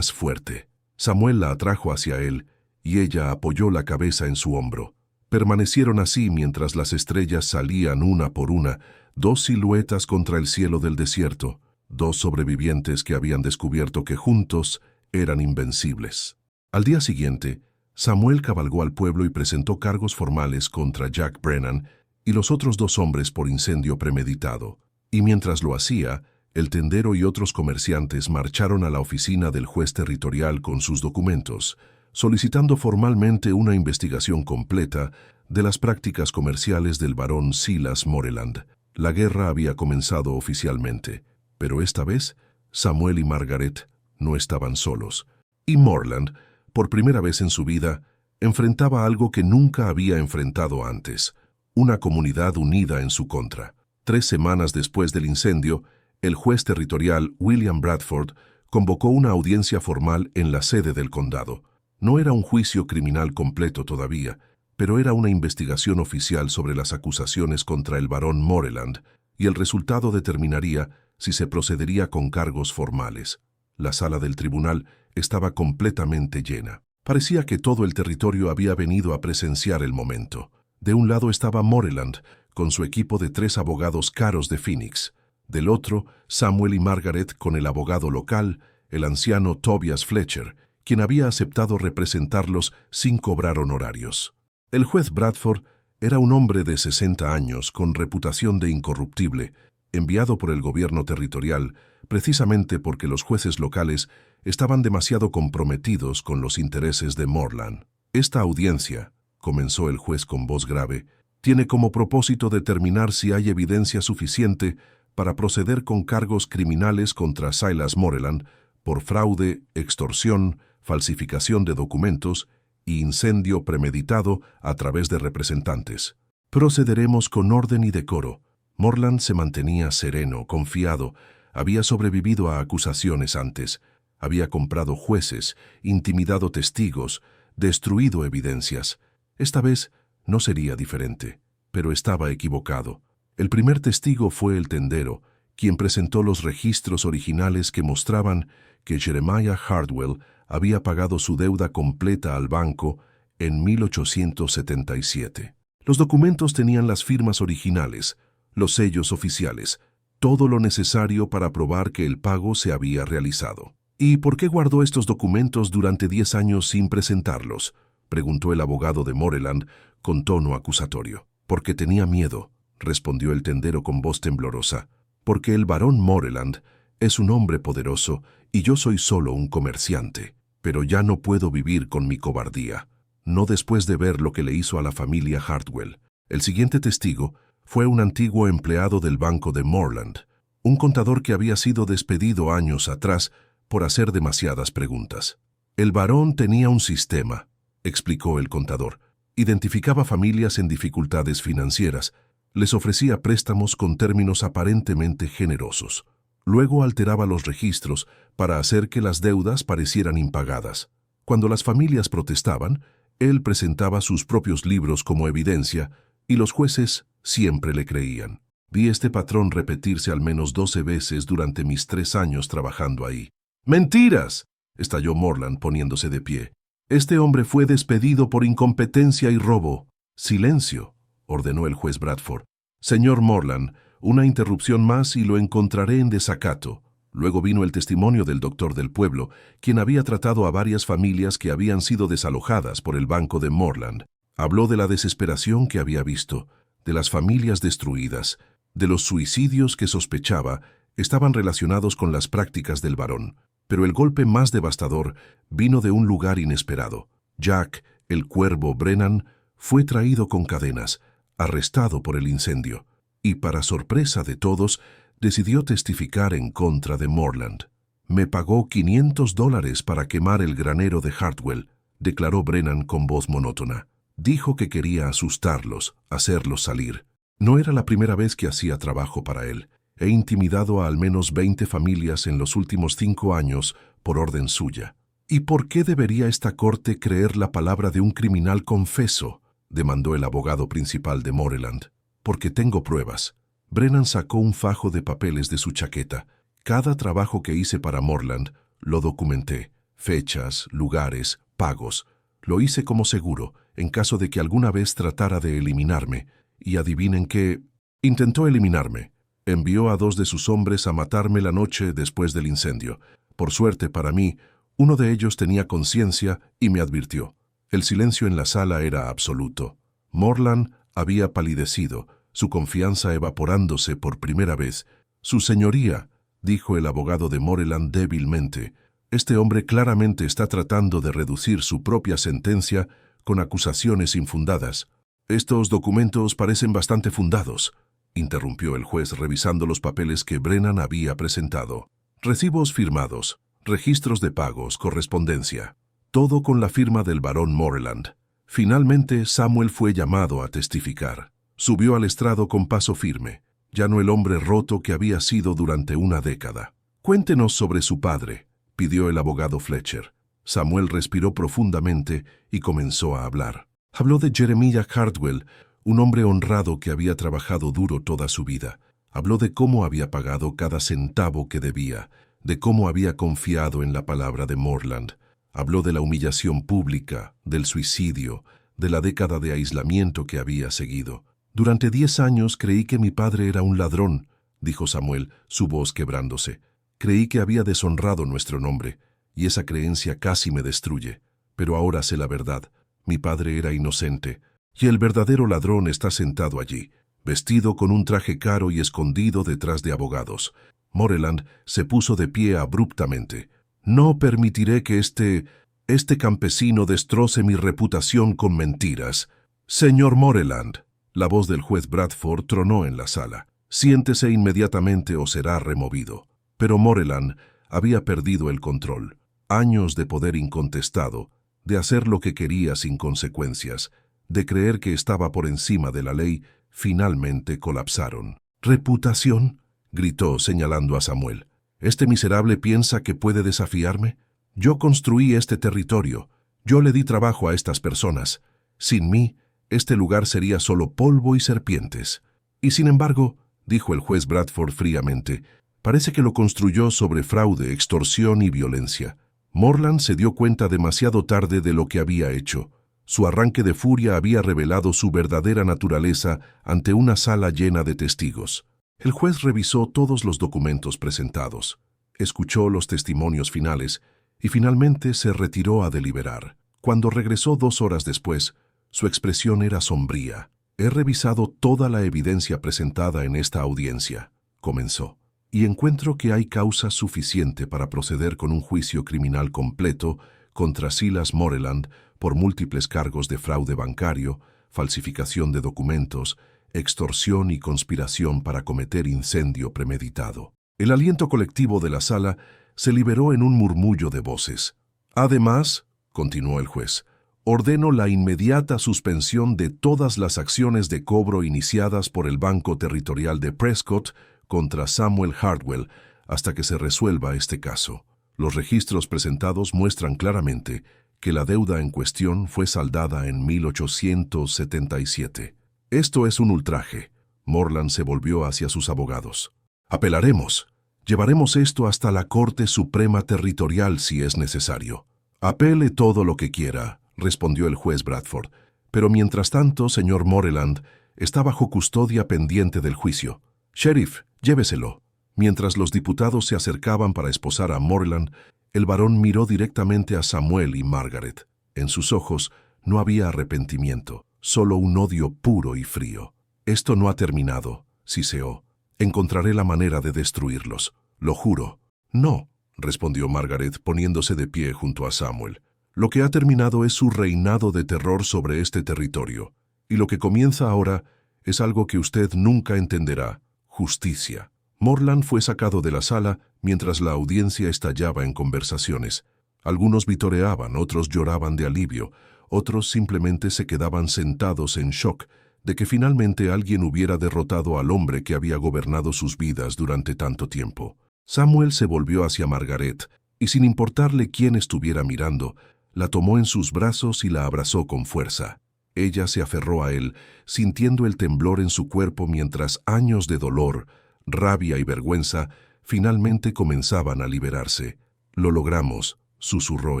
fuerte». Samuel la atrajo hacia él, y ella apoyó la cabeza en su hombro. Permanecieron así mientras las estrellas salían una por una, dos siluetas contra el cielo del desierto, dos sobrevivientes que habían descubierto que juntos eran invencibles. Al día siguiente, Samuel cabalgó al pueblo y presentó cargos formales contra Jack Brennan y los otros dos hombres por incendio premeditado. Y mientras lo hacía, el tendero y otros comerciantes marcharon a la oficina del juez territorial con sus documentos, solicitando formalmente una investigación completa de las prácticas comerciales del barón Silas Moreland. La guerra había comenzado oficialmente, pero esta vez Samuel y Margaret no estaban solos. Y Moreland, por primera vez en su vida, enfrentaba algo que nunca había enfrentado antes, una comunidad unida en su contra. 3 semanas después del incendio, el juez territorial William Bradford convocó una audiencia formal en la sede del condado. No era un juicio criminal completo todavía, pero era una investigación oficial sobre las acusaciones contra el barón Moreland, y el resultado determinaría si se procedería con cargos formales. La sala del tribunal estaba completamente llena. Parecía que todo el territorio había venido a presenciar el momento. De un lado estaba Moreland, con su equipo de 3 abogados caros de Phoenix. Del otro, Samuel y Margaret con el abogado local, el anciano Tobias Fletcher, quien había aceptado representarlos sin cobrar honorarios. El juez Bradford era un hombre de 60 años con reputación de incorruptible, enviado por el gobierno territorial precisamente porque los jueces locales estaban demasiado comprometidos con los intereses de Moreland. «Esta audiencia», comenzó el juez con voz grave, «tiene como propósito determinar si hay evidencia suficiente para proceder con cargos criminales contra Silas Moreland por fraude, extorsión, falsificación de documentos y incendio premeditado a través de representantes. Procederemos con orden y decoro». Moreland se mantenía sereno, confiado, había sobrevivido a acusaciones antes, había comprado jueces, intimidado testigos, destruido evidencias. Esta vez no sería diferente, pero estaba equivocado. El primer testigo fue el tendero, quien presentó los registros originales que mostraban que Jeremiah Hardwell había pagado su deuda completa al banco en 1877. Los documentos tenían las firmas originales, los sellos oficiales, todo lo necesario para probar que el pago se había realizado. «¿Y por qué guardó estos documentos durante 10 años sin presentarlos?», preguntó el abogado de Moreland con tono acusatorio. «Porque tenía miedo», respondió el tendero con voz temblorosa. «Porque el barón Moreland es un hombre poderoso y yo soy solo un comerciante. Pero ya no puedo vivir con mi cobardía, no después de ver lo que le hizo a la familia Hardwell». El siguiente testigo fue un antiguo empleado del banco de Moreland, un contador que había sido despedido años atrás por hacer demasiadas preguntas. «El barón tenía un sistema», explicó el contador. «Identificaba familias en dificultades financieras, les ofrecía préstamos con términos aparentemente generosos. Luego alteraba los registros para hacer que las deudas parecieran impagadas. Cuando las familias protestaban, él presentaba sus propios libros como evidencia y los jueces siempre le creían. Vi este patrón repetirse al menos 12 veces durante mis 3 años trabajando ahí». «¡Mentiras!», estalló Moreland poniéndose de pie. «Este hombre fue despedido por incompetencia y robo». «Silencio», ordenó el juez Bradford. «Señor Morland, una interrupción más y lo encontraré en desacato». Luego vino el testimonio del doctor del pueblo, quien había tratado a varias familias que habían sido desalojadas por el banco de Morland. Habló de la desesperación que había visto, de las familias destruidas, de los suicidios que sospechaba estaban relacionados con las prácticas del varón. Pero el golpe más devastador vino de un lugar inesperado. Jack, el cuervo Brennan, fue traído con cadenas, arrestado por el incendio, y para sorpresa de todos, decidió testificar en contra de Morland. «Me pagó $500 para quemar el granero de Hartwell», declaró Brennan con voz monótona. Dijo que quería asustarlos, hacerlos salir. No era la primera vez que hacía trabajo para él. He intimidado a al menos 20 familias en los últimos 5 años por orden suya. «¿Y por qué debería esta corte creer la palabra de un criminal confeso?», demandó el abogado principal de Moreland. «Porque tengo pruebas». Brennan sacó un fajo de papeles de su chaqueta. «Cada trabajo que hice para Morland lo documenté. Fechas, lugares, pagos. Lo hice como seguro, en caso de que alguna vez tratara de eliminarme. Y adivinen qué. Intentó eliminarme. Envió a 2 de sus hombres a matarme la noche después del incendio. Por suerte para mí, uno de ellos tenía conciencia y me advirtió. El silencio en la sala era absoluto. Morland había palidecido, su confianza evaporándose por primera vez. «Su señoría», dijo el abogado de Moreland débilmente, «este hombre claramente está tratando de reducir su propia sentencia con acusaciones infundadas». «Estos documentos parecen bastante fundados», interrumpió el juez revisando los papeles que Brennan había presentado. «Recibos firmados, registros de pagos, correspondencia. Todo con la firma del barón Moreland». Finalmente, Samuel fue llamado a testificar. Subió al estrado con paso firme, ya no el hombre roto que había sido durante una década. «Cuéntenos sobre su padre», pidió el abogado Fletcher. Samuel respiró profundamente y comenzó a hablar. Habló de Jeremiah Hartwell, un hombre honrado que había trabajado duro toda su vida. Habló de cómo había pagado cada centavo que debía, de cómo había confiado en la palabra de Morland. Habló de la humillación pública, del suicidio, de la década de aislamiento que había seguido. «Durante 10 años creí que mi padre era un ladrón», dijo Samuel, su voz quebrándose. «Creí que había deshonrado nuestro nombre, y esa creencia casi me destruye. Pero ahora sé la verdad. Mi padre era inocente, y el verdadero ladrón está sentado allí, vestido con un traje caro y escondido detrás de abogados». Moreland se puso de pie abruptamente. «No permitiré que este campesino destroce mi reputación con mentiras. Señor Moreland». La voz del juez Bradford tronó en la sala. «Siéntese inmediatamente o será removido». Pero Moreland había perdido el control. Años de poder incontestado, de hacer lo que quería sin consecuencias, de creer que estaba por encima de la ley, finalmente colapsaron. «¿Reputación?», gritó señalando a Samuel. «¿Este miserable piensa que puede desafiarme? Yo construí este territorio. Yo le di trabajo a estas personas. Sin mí, este lugar sería solo polvo y serpientes». «Y sin embargo», dijo el juez Bradford fríamente, «parece que lo construyó sobre fraude, extorsión y violencia». Morland se dio cuenta demasiado tarde de lo que había hecho. Su arranque de furia había revelado su verdadera naturaleza ante una sala llena de testigos. El juez revisó todos los documentos presentados, escuchó los testimonios finales y finalmente se retiró a deliberar. Cuando regresó 2 horas después, su expresión era sombría. «He revisado toda la evidencia presentada en esta audiencia», comenzó, «y encuentro que hay causa suficiente para proceder con un juicio criminal completo contra Silas Moreland por múltiples cargos de fraude bancario, falsificación de documentos, extorsión y conspiración para cometer incendio premeditado». El aliento colectivo de la sala se liberó en un murmullo de voces. «Además», continuó el juez, «ordeno la inmediata suspensión de todas las acciones de cobro iniciadas por el Banco Territorial de Prescott contra Samuel Hartwell hasta que se resuelva este caso. Los registros presentados muestran claramente que la deuda en cuestión fue saldada en 1877. Esto es un ultraje». Morland se volvió hacia sus abogados. «Apelaremos. Llevaremos esto hasta la Corte Suprema Territorial si es necesario». «Apele todo lo que quiera», respondió el juez Bradford, Pero mientras tanto, señor Moreland está bajo custodia pendiente del juicio. Sheriff, lléveselo. Mientras los diputados se acercaban para esposar a Moreland, el varón miró directamente a Samuel y Margaret. En sus ojos no había arrepentimiento, solo un odio puro y frío. Esto no ha terminado, siseó. Encontraré la manera de destruirlos, lo juro. No, respondió Margaret poniéndose de pie junto a Samuel. Lo que ha terminado es su reinado de terror sobre este territorio, y lo que comienza ahora es algo que usted nunca entenderá: justicia. Moreland fue sacado de la sala mientras la audiencia estallaba en conversaciones. Algunos vitoreaban, otros lloraban de alivio, otros simplemente se quedaban sentados en shock de que finalmente alguien hubiera derrotado al hombre que había gobernado sus vidas durante tanto tiempo. Samuel se volvió hacia Margaret y, sin importarle quién estuviera mirando, la tomó en sus brazos y la abrazó con fuerza. Ella se aferró a él, sintiendo el temblor en su cuerpo mientras años de dolor, rabia y vergüenza finalmente comenzaban a liberarse. «Lo logramos», susurró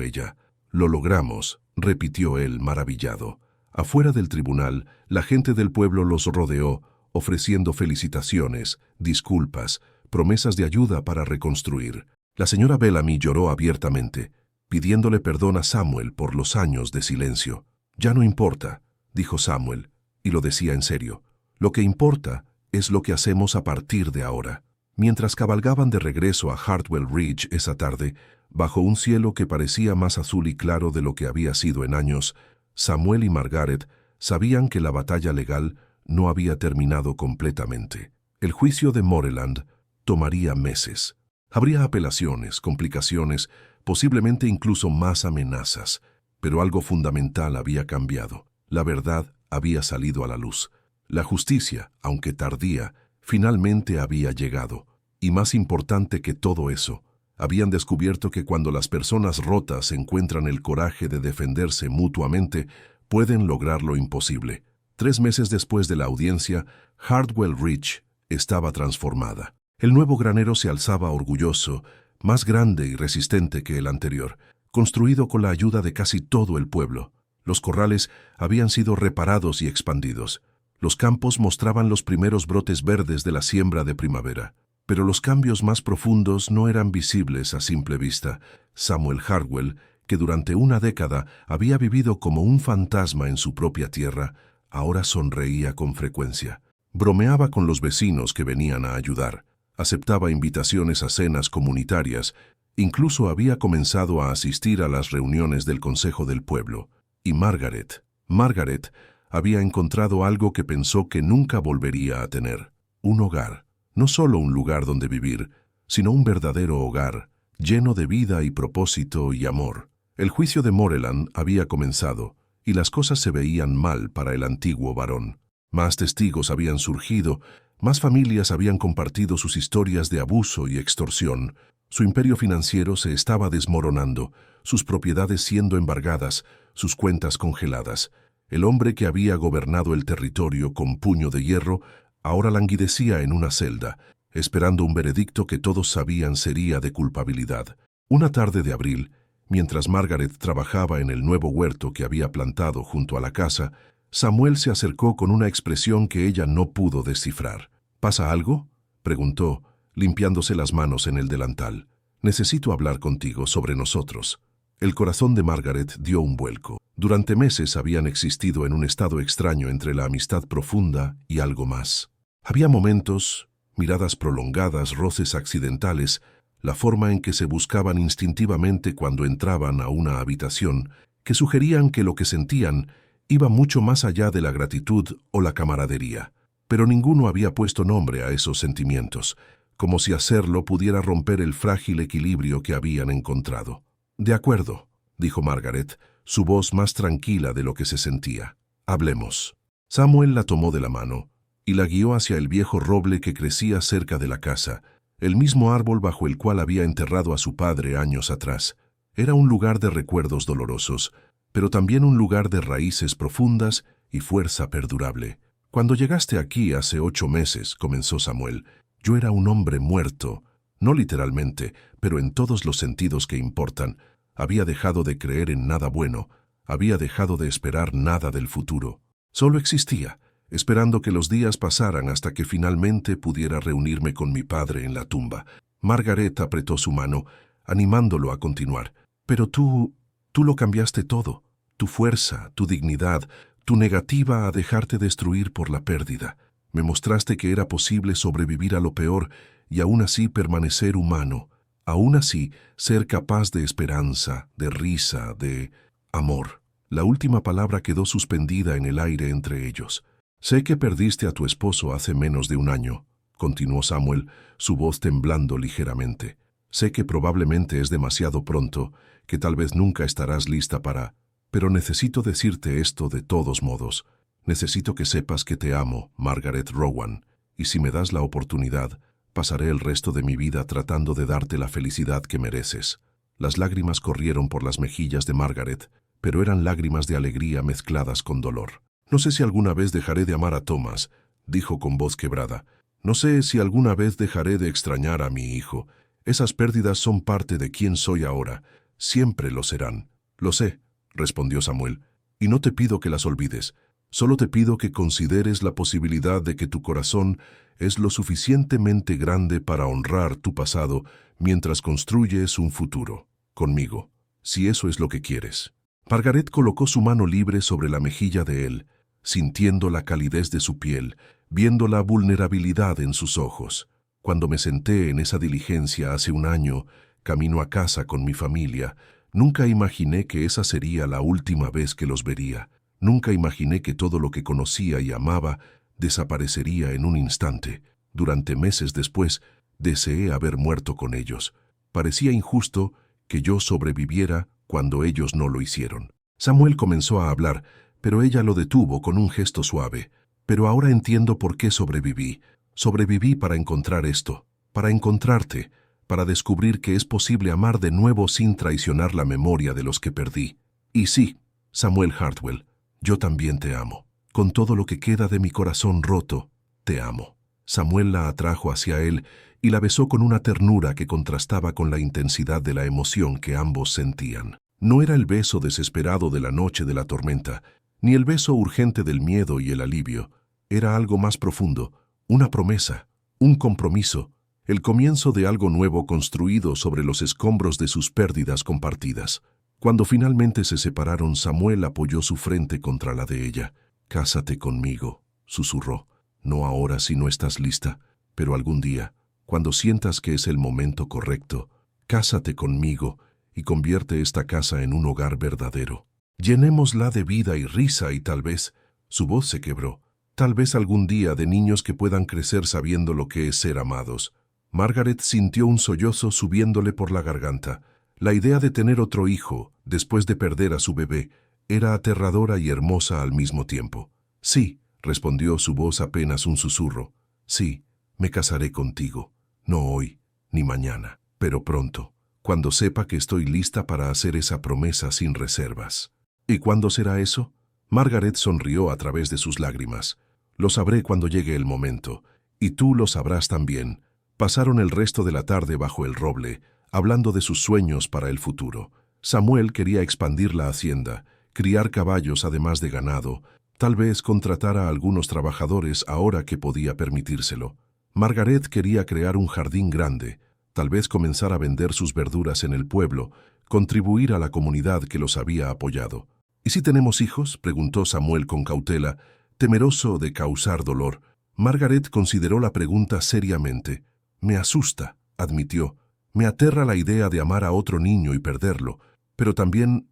ella. «Lo logramos», repitió él maravillado. Afuera del tribunal, la gente del pueblo los rodeó, ofreciendo felicitaciones, disculpas, promesas de ayuda para reconstruir. La señora Bellamy lloró abiertamente, pidiéndole perdón a Samuel por los años de silencio. «Ya no importa», dijo Samuel, y lo decía en serio. «Lo que importa es lo que hacemos a partir de ahora». Mientras cabalgaban de regreso a Hartwell Ridge esa tarde, bajo un cielo que parecía más azul y claro de lo que había sido en años, Samuel y Margaret sabían que la batalla legal no había terminado completamente. El juicio de Moreland tomaría meses. Habría apelaciones, complicaciones, posiblemente incluso más amenazas, pero algo fundamental había cambiado. La verdad había salido a la luz. La justicia, aunque tardía, finalmente había llegado. Y más importante que todo eso, habían descubierto que cuando las personas rotas encuentran el coraje de defenderse mutuamente, pueden lograr lo imposible. 3 meses después de la audiencia, Hartwell Ridge estaba transformada. El nuevo granero se alzaba orgulloso, más grande y resistente que el anterior, construido con la ayuda de casi todo el pueblo. Los corrales habían sido reparados y expandidos. Los campos mostraban los primeros brotes verdes de la siembra de primavera. Pero los cambios más profundos no eran visibles a simple vista. Samuel Hartwell, que durante una década había vivido como un fantasma en su propia tierra, ahora sonreía con frecuencia. Bromeaba con los vecinos que venían a ayudar. Aceptaba invitaciones a cenas comunitarias. Incluso había comenzado a asistir a las reuniones del Consejo del Pueblo. Y Margaret había encontrado algo que pensó que nunca volvería a tener: un hogar. No solo un lugar donde vivir, sino un verdadero hogar, lleno de vida y propósito y amor. El juicio de Moreland había comenzado, y las cosas se veían mal para el antiguo varón. Más testigos habían surgido, más familias habían compartido sus historias de abuso y extorsión. Su imperio financiero se estaba desmoronando, sus propiedades siendo embargadas, sus cuentas congeladas. El hombre que había gobernado el territorio con puño de hierro ahora languidecía en una celda, esperando un veredicto que todos sabían sería de culpabilidad. Una tarde de abril, mientras Margaret trabajaba en el nuevo huerto que había plantado junto a la casa, Samuel se acercó con una expresión que ella no pudo descifrar. «¿Pasa algo?», preguntó, limpiándose las manos en el delantal. «Necesito hablar contigo sobre nosotros». El corazón de Margaret dio un vuelco. Durante meses habían existido en un estado extraño entre la amistad profunda y algo más. Había momentos, miradas prolongadas, roces accidentales, la forma en que se buscaban instintivamente cuando entraban a una habitación, que sugerían que lo que sentían iba mucho más allá de la gratitud o la camaradería. Pero ninguno había puesto nombre a esos sentimientos, como si hacerlo pudiera romper el frágil equilibrio que habían encontrado. «De acuerdo», dijo Margaret, su voz más tranquila de lo que se sentía. «Hablemos». Samuel la tomó de la mano y la guió hacia el viejo roble que crecía cerca de la casa, el mismo árbol bajo el cual había enterrado a su padre años atrás. Era un lugar de recuerdos dolorosos, pero también un lugar de raíces profundas y fuerza perdurable. «Cuando llegaste aquí hace 8 meses», comenzó Samuel, «yo era un hombre muerto, no literalmente, pero en todos los sentidos que importan. Había dejado de creer en nada bueno, Había dejado de esperar nada del futuro. Solo existía, esperando que los días pasaran hasta que finalmente pudiera reunirme con mi padre en la tumba. Margaret apretó su mano, animándolo a continuar. Pero tú lo cambiaste todo. Tu fuerza, tu dignidad, tu negativa a dejarte destruir por la pérdida. Me mostraste que era posible sobrevivir a lo peor y aún así permanecer humano. Aún así, ser capaz de esperanza, de risa, de amor. La última palabra quedó suspendida en el aire entre ellos. Sé que perdiste a tu esposo hace menos de un año, continuó Samuel, su voz temblando ligeramente. Sé que probablemente es demasiado pronto, que tal vez nunca estarás lista para... Pero necesito decirte esto de todos modos. Necesito que sepas que te amo, Margaret Rowan, y si me das la oportunidad, pasaré el resto de mi vida tratando de darte la felicidad que mereces. Las lágrimas corrieron por las mejillas de Margaret, pero eran lágrimas de alegría mezcladas con dolor. No sé si alguna vez dejaré de amar a Thomas, dijo con voz quebrada. No sé si alguna vez dejaré de extrañar a mi hijo. Esas pérdidas son parte de quién soy ahora. Siempre lo serán. Lo sé, respondió Samuel, y no te pido que las olvides. Solo te pido que consideres la posibilidad de que tu corazón es lo suficientemente grande para honrar tu pasado mientras construyes un futuro, conmigo, si eso es lo que quieres. Margaret colocó su mano libre sobre la mejilla de él, sintiendo la calidez de su piel, viendo la vulnerabilidad en sus ojos. Cuando me senté en esa diligencia hace un año, camino a casa con mi familia, nunca imaginé que esa sería la última vez que los vería. Nunca imaginé que todo lo que conocía y amaba desaparecería en un instante. Durante meses después, deseé haber muerto con ellos. Parecía injusto que yo sobreviviera cuando ellos no lo hicieron. Samuel comenzó a hablar, pero ella lo detuvo con un gesto suave. Pero ahora entiendo por qué sobreviví. Sobreviví para encontrar esto, para encontrarte, para descubrir que es posible amar de nuevo sin traicionar la memoria de los que perdí. Y sí, Samuel Hartwell, yo también te amo. Con todo lo que queda de mi corazón roto, te amo. Samuel la atrajo hacia él y la besó con una ternura que contrastaba con la intensidad de la emoción que ambos sentían. No era el beso desesperado de la noche de la tormenta, ni el beso urgente del miedo y el alivio. Era algo más profundo, una promesa, un compromiso, el comienzo de algo nuevo construido sobre los escombros de sus pérdidas compartidas. Cuando finalmente se separaron, Samuel apoyó su frente contra la de ella. «Cásate conmigo», susurró. «No ahora si no estás lista, pero algún día, cuando sientas que es el momento correcto, cásate conmigo y convierte esta casa en un hogar verdadero. Llenémosla de vida y risa y tal vez...» Su voz se quebró. «Tal vez algún día de niños que puedan crecer sabiendo lo que es ser amados». Margaret sintió un sollozo subiéndole por la garganta. La idea de tener otro hijo, después de perder a su bebé, era aterradora y hermosa al mismo tiempo. «Sí», respondió su voz apenas un susurro. «Sí, me casaré contigo. No hoy, ni mañana, pero pronto, cuando sepa que estoy lista para hacer esa promesa sin reservas». «¿Y cuándo será eso?» Margaret sonrió a través de sus lágrimas. «Lo sabré cuando llegue el momento, y tú lo sabrás también». Pasaron el resto de la tarde bajo el roble, hablando de sus sueños para el futuro. Samuel quería expandir la hacienda, criar caballos además de ganado, tal vez contratar a algunos trabajadores ahora que podía permitírselo. Margaret quería crear un jardín grande, tal vez comenzar a vender sus verduras en el pueblo, contribuir a la comunidad que los había apoyado. «¿Y si tenemos hijos?», preguntó Samuel con cautela, temeroso de causar dolor. Margaret consideró la pregunta seriamente. «Me asusta», admitió. «Me aterra la idea de amar a otro niño y perderlo, pero también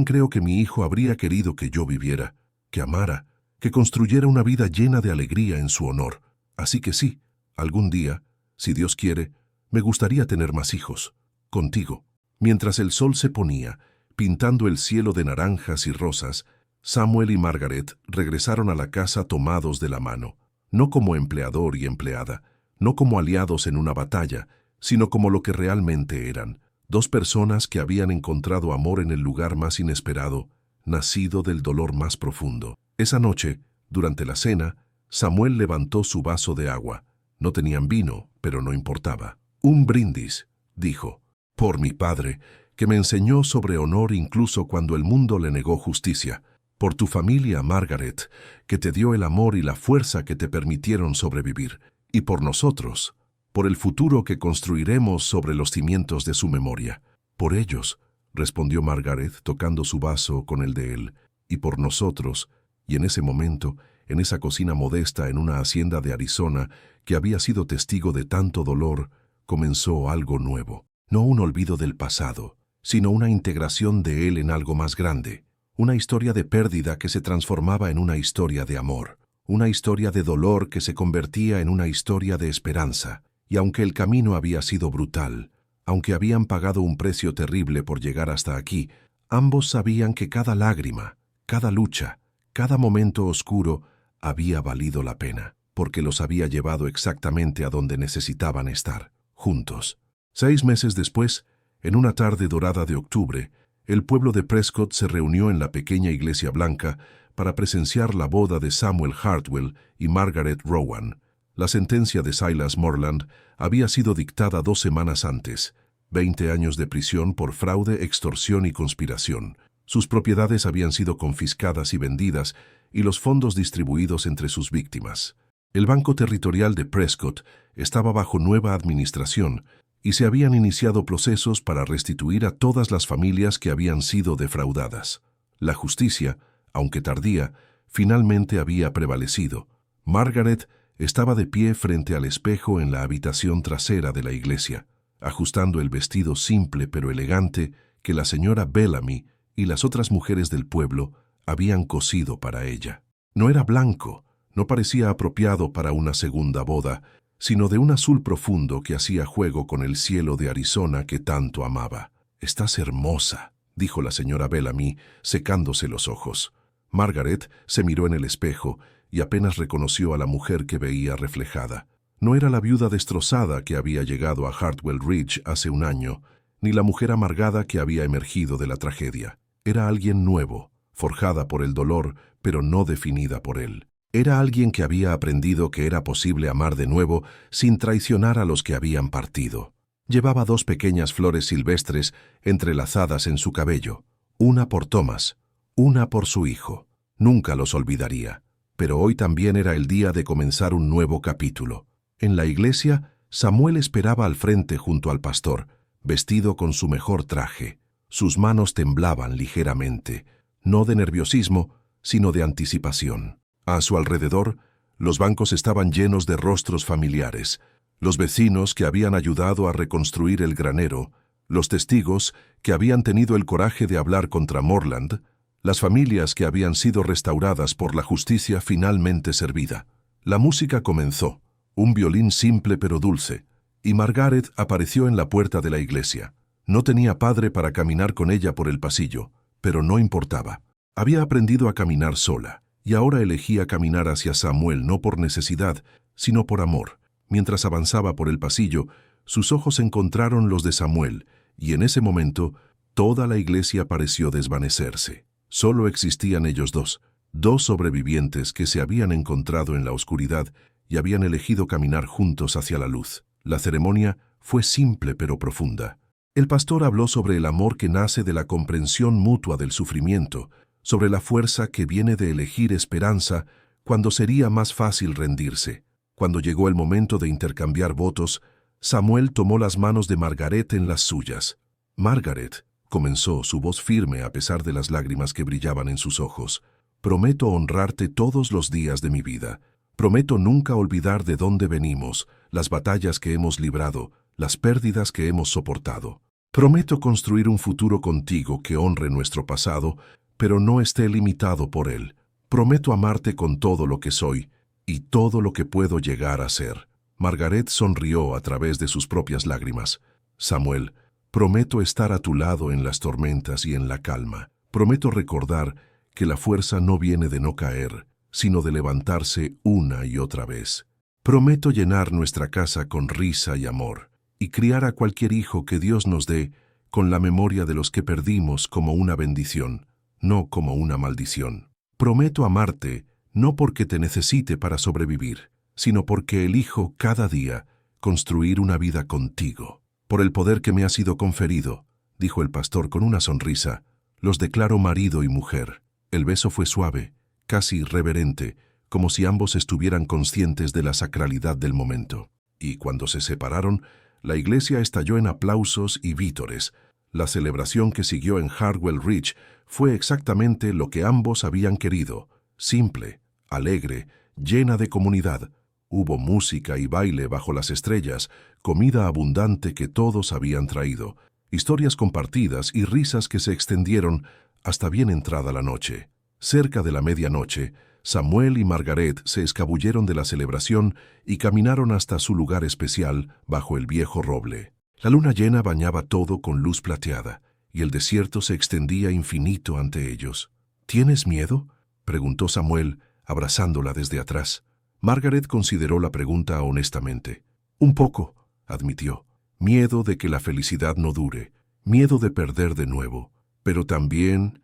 creo que mi hijo habría querido que yo viviera, que amara, que construyera una vida llena de alegría en su honor. Así que sí, algún día, si Dios quiere, me gustaría tener más hijos, contigo». Mientras el sol se ponía, pintando el cielo de naranjas y rosas, Samuel y Margaret regresaron a la casa tomados de la mano, no como empleador y empleada, no como aliados en una batalla, sino como lo que realmente eran, dos personas que habían encontrado amor en el lugar más inesperado, nacido del dolor más profundo. Esa noche, durante la cena, Samuel levantó su vaso de agua. No tenían vino, pero no importaba. «Un brindis», dijo. «Por mi padre, que me enseñó sobre honor incluso cuando el mundo le negó justicia, por tu familia, Margaret, que te dio el amor y la fuerza que te permitieron sobrevivir, y por nosotros, por el futuro que construiremos sobre los cimientos de su memoria. Por ellos, respondió Margaret, tocando su vaso con el de él, y por nosotros, y en ese momento, en esa cocina modesta en una hacienda de Arizona, que había sido testigo de tanto dolor, comenzó algo nuevo. No un olvido del pasado, sino una integración de él en algo más grande. Una historia de pérdida que se transformaba en una historia de amor. Una historia de dolor que se convertía en una historia de esperanza. Y aunque el camino había sido brutal, aunque habían pagado un precio terrible por llegar hasta aquí, ambos sabían que cada lágrima, cada lucha, cada momento oscuro había valido la pena, porque los había llevado exactamente a donde necesitaban estar, juntos. 6 meses después, en una tarde dorada de octubre, el pueblo de Prescott se reunió en la pequeña iglesia blanca para presenciar la boda de Samuel Hartwell y Margaret Rowan. La sentencia de Silas Morland había sido dictada 2 semanas antes, 20 años de prisión por fraude, extorsión y conspiración. Sus propiedades habían sido confiscadas y vendidas y los fondos distribuidos entre sus víctimas. El Banco Territorial de Prescott estaba bajo nueva administración y se habían iniciado procesos para restituir a todas las familias que habían sido defraudadas. La justicia, aunque tardía, finalmente había prevalecido. Margaret estaba de pie frente al espejo en la habitación trasera de la iglesia, ajustando el vestido simple pero elegante que la señora Bellamy y las otras mujeres del pueblo habían cosido para ella. No era blanco, no parecía apropiado para una segunda boda, sino de un azul profundo que hacía juego con el cielo de Arizona que tanto amaba. «Estás hermosa», dijo la señora Bellamy, secándose los ojos. Margaret se miró en el espejo y apenas reconoció a la mujer que veía reflejada. No era la viuda destrozada que había llegado a Hartwell Ridge hace un año, ni la mujer amargada que había emergido de la tragedia. Era alguien nuevo, forjada por el dolor, pero no definida por él. Era alguien que había aprendido que era posible amar de nuevo sin traicionar a los que habían partido. Llevaba 2 pequeñas flores silvestres entrelazadas en su cabello, una por Thomas, una por su hijo. Nunca los olvidaría. Pero hoy también era el día de comenzar un nuevo capítulo. En la iglesia, Samuel esperaba al frente junto al pastor, vestido con su mejor traje. Sus manos temblaban ligeramente, no de nerviosismo, sino de anticipación. A su alrededor, los bancos estaban llenos de rostros familiares, los vecinos que habían ayudado a reconstruir el granero, los testigos que habían tenido el coraje de hablar contra Morland, las familias que habían sido restauradas por la justicia finalmente servida. La música comenzó, un violín simple pero dulce, y Margaret apareció en la puerta de la iglesia. No tenía padre para caminar con ella por el pasillo, pero no importaba. Había aprendido a caminar sola, y ahora elegía caminar hacia Samuel no por necesidad, sino por amor. Mientras avanzaba por el pasillo, sus ojos encontraron los de Samuel, y en ese momento toda la iglesia pareció desvanecerse. Solo existían ellos dos sobrevivientes que se habían encontrado en la oscuridad y habían elegido caminar juntos hacia la luz. La ceremonia fue simple pero profunda. El pastor habló sobre el amor que nace de la comprensión mutua del sufrimiento, sobre la fuerza que viene de elegir esperanza cuando sería más fácil rendirse. Cuando llegó el momento de intercambiar votos, Samuel tomó las manos de Margaret en las suyas. «Margaret», comenzó, su voz firme a pesar de las lágrimas que brillaban en sus ojos, «prometo honrarte todos los días de mi vida. Prometo nunca olvidar de dónde venimos, las batallas que hemos librado, las pérdidas que hemos soportado. Prometo construir un futuro contigo que honre nuestro pasado, pero no esté limitado por él. Prometo amarte con todo lo que soy y todo lo que puedo llegar a ser». Margaret sonrió a través de sus propias lágrimas. «Samuel, prometo estar a tu lado en las tormentas y en la calma. Prometo recordar que la fuerza no viene de no caer, sino de levantarse una y otra vez. Prometo llenar nuestra casa con risa y amor, y criar a cualquier hijo que Dios nos dé con la memoria de los que perdimos como una bendición, no como una maldición. Prometo amarte no porque te necesite para sobrevivir, sino porque elijo cada día construir una vida contigo. Por el poder que me ha sido conferido, dijo el pastor con una sonrisa. Los declaro marido y mujer. El beso fue suave, casi reverente, como si ambos estuvieran conscientes de la sacralidad del momento. Y cuando se separaron, la iglesia estalló en aplausos y vítores. La celebración que siguió en Hartwell Ridge fue exactamente lo que ambos habían querido: simple, alegre, llena de comunidad. Hubo música y baile bajo las estrellas, comida abundante que todos habían traído, historias compartidas y risas que se extendieron hasta bien entrada la noche. Cerca de la medianoche, Samuel y Margaret se escabulleron de la celebración y caminaron hasta su lugar especial bajo el viejo roble. La luna llena bañaba todo con luz plateada, y el desierto se extendía infinito ante ellos. ¿Tienes miedo?, preguntó Samuel, abrazándola desde atrás. Margaret consideró la pregunta honestamente. Un poco, admitió. Miedo de que la felicidad no dure, miedo de perder de nuevo. Pero también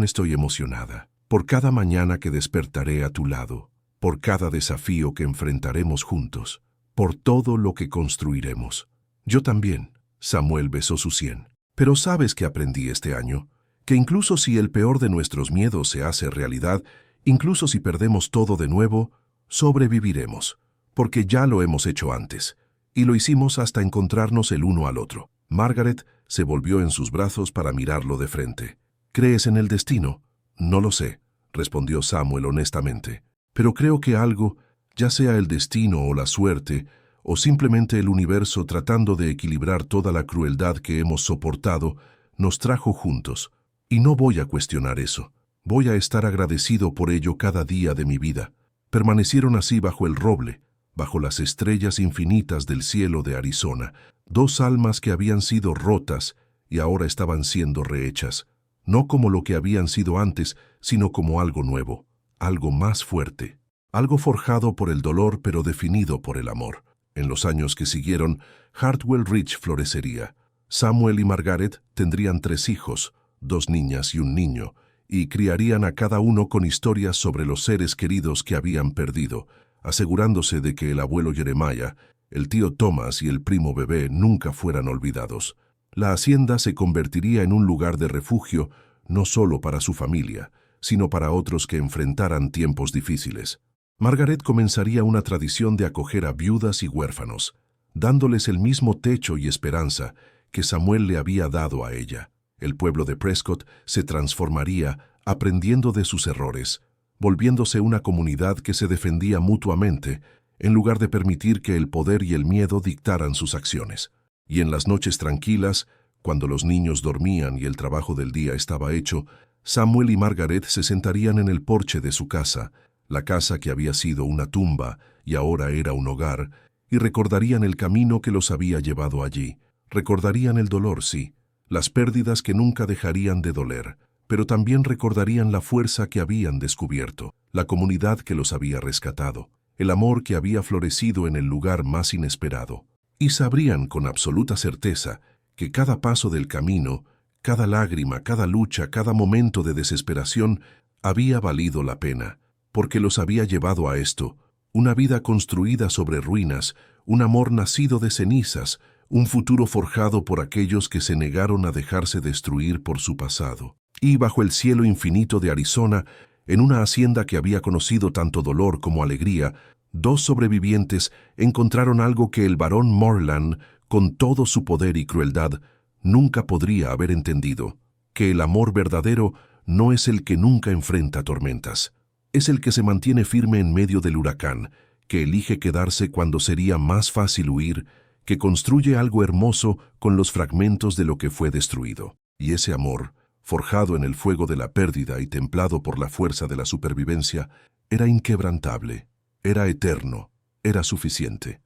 estoy emocionada. Por cada mañana que despertaré a tu lado, por cada desafío que enfrentaremos juntos, por todo lo que construiremos. Yo también. Samuel besó su sien. Pero ¿sabes qué aprendí este año? Que incluso si el peor de nuestros miedos se hace realidad, incluso si perdemos todo de nuevo, sobreviviremos, porque ya lo hemos hecho antes, y lo hicimos hasta encontrarnos el uno al otro. Margaret se volvió en sus brazos para mirarlo de frente. ¿Crees en el destino? No lo sé, respondió Samuel honestamente, pero creo que algo, ya sea el destino o la suerte, o simplemente el universo tratando de equilibrar toda la crueldad que hemos soportado, nos trajo juntos, y no voy a cuestionar eso. Voy a estar agradecido por ello cada día de mi vida. Permanecieron así bajo el roble, bajo las estrellas infinitas del cielo de Arizona, dos almas que habían sido rotas y ahora estaban siendo rehechas, no como lo que habían sido antes, sino como algo nuevo, algo más fuerte, algo forjado por el dolor pero definido por el amor. En los años que siguieron, Hartwell Ridge florecería. Samuel y Margaret tendrían 3 hijos, 2 niñas y un niño, y criarían a cada uno con historias sobre los seres queridos que habían perdido, asegurándose de que el abuelo Jeremiah, el tío Thomas y el primo bebé nunca fueran olvidados. La hacienda se convertiría en un lugar de refugio no solo para su familia, sino para otros que enfrentaran tiempos difíciles. Margaret comenzaría una tradición de acoger a viudas y huérfanos, dándoles el mismo techo y esperanza que Samuel le había dado a ella. El pueblo de Prescott se transformaría aprendiendo de sus errores, volviéndose una comunidad que se defendía mutuamente, en lugar de permitir que el poder y el miedo dictaran sus acciones. Y en las noches tranquilas, cuando los niños dormían y el trabajo del día estaba hecho, Samuel y Margaret se sentarían en el porche de su casa, la casa que había sido una tumba y ahora era un hogar, y recordarían el camino que los había llevado allí. Recordarían el dolor, sí, las pérdidas que nunca dejarían de doler, pero también recordarían la fuerza que habían descubierto, la comunidad que los había rescatado, el amor que había florecido en el lugar más inesperado. Y sabrían con absoluta certeza que cada paso del camino, cada lágrima, cada lucha, cada momento de desesperación había valido la pena, porque los había llevado a esto, una vida construida sobre ruinas, un amor nacido de cenizas, un futuro forjado por aquellos que se negaron a dejarse destruir por su pasado. Y bajo el cielo infinito de Arizona, en una hacienda que había conocido tanto dolor como alegría, 2 sobrevivientes encontraron algo que el barón Morland, con todo su poder y crueldad, nunca podría haber entendido, que el amor verdadero no es el que nunca enfrenta tormentas, es el que se mantiene firme en medio del huracán, que elige quedarse cuando sería más fácil huir, que construye algo hermoso con los fragmentos de lo que fue destruido. Y ese amor, forjado en el fuego de la pérdida y templado por la fuerza de la supervivencia, era inquebrantable, era eterno, era suficiente.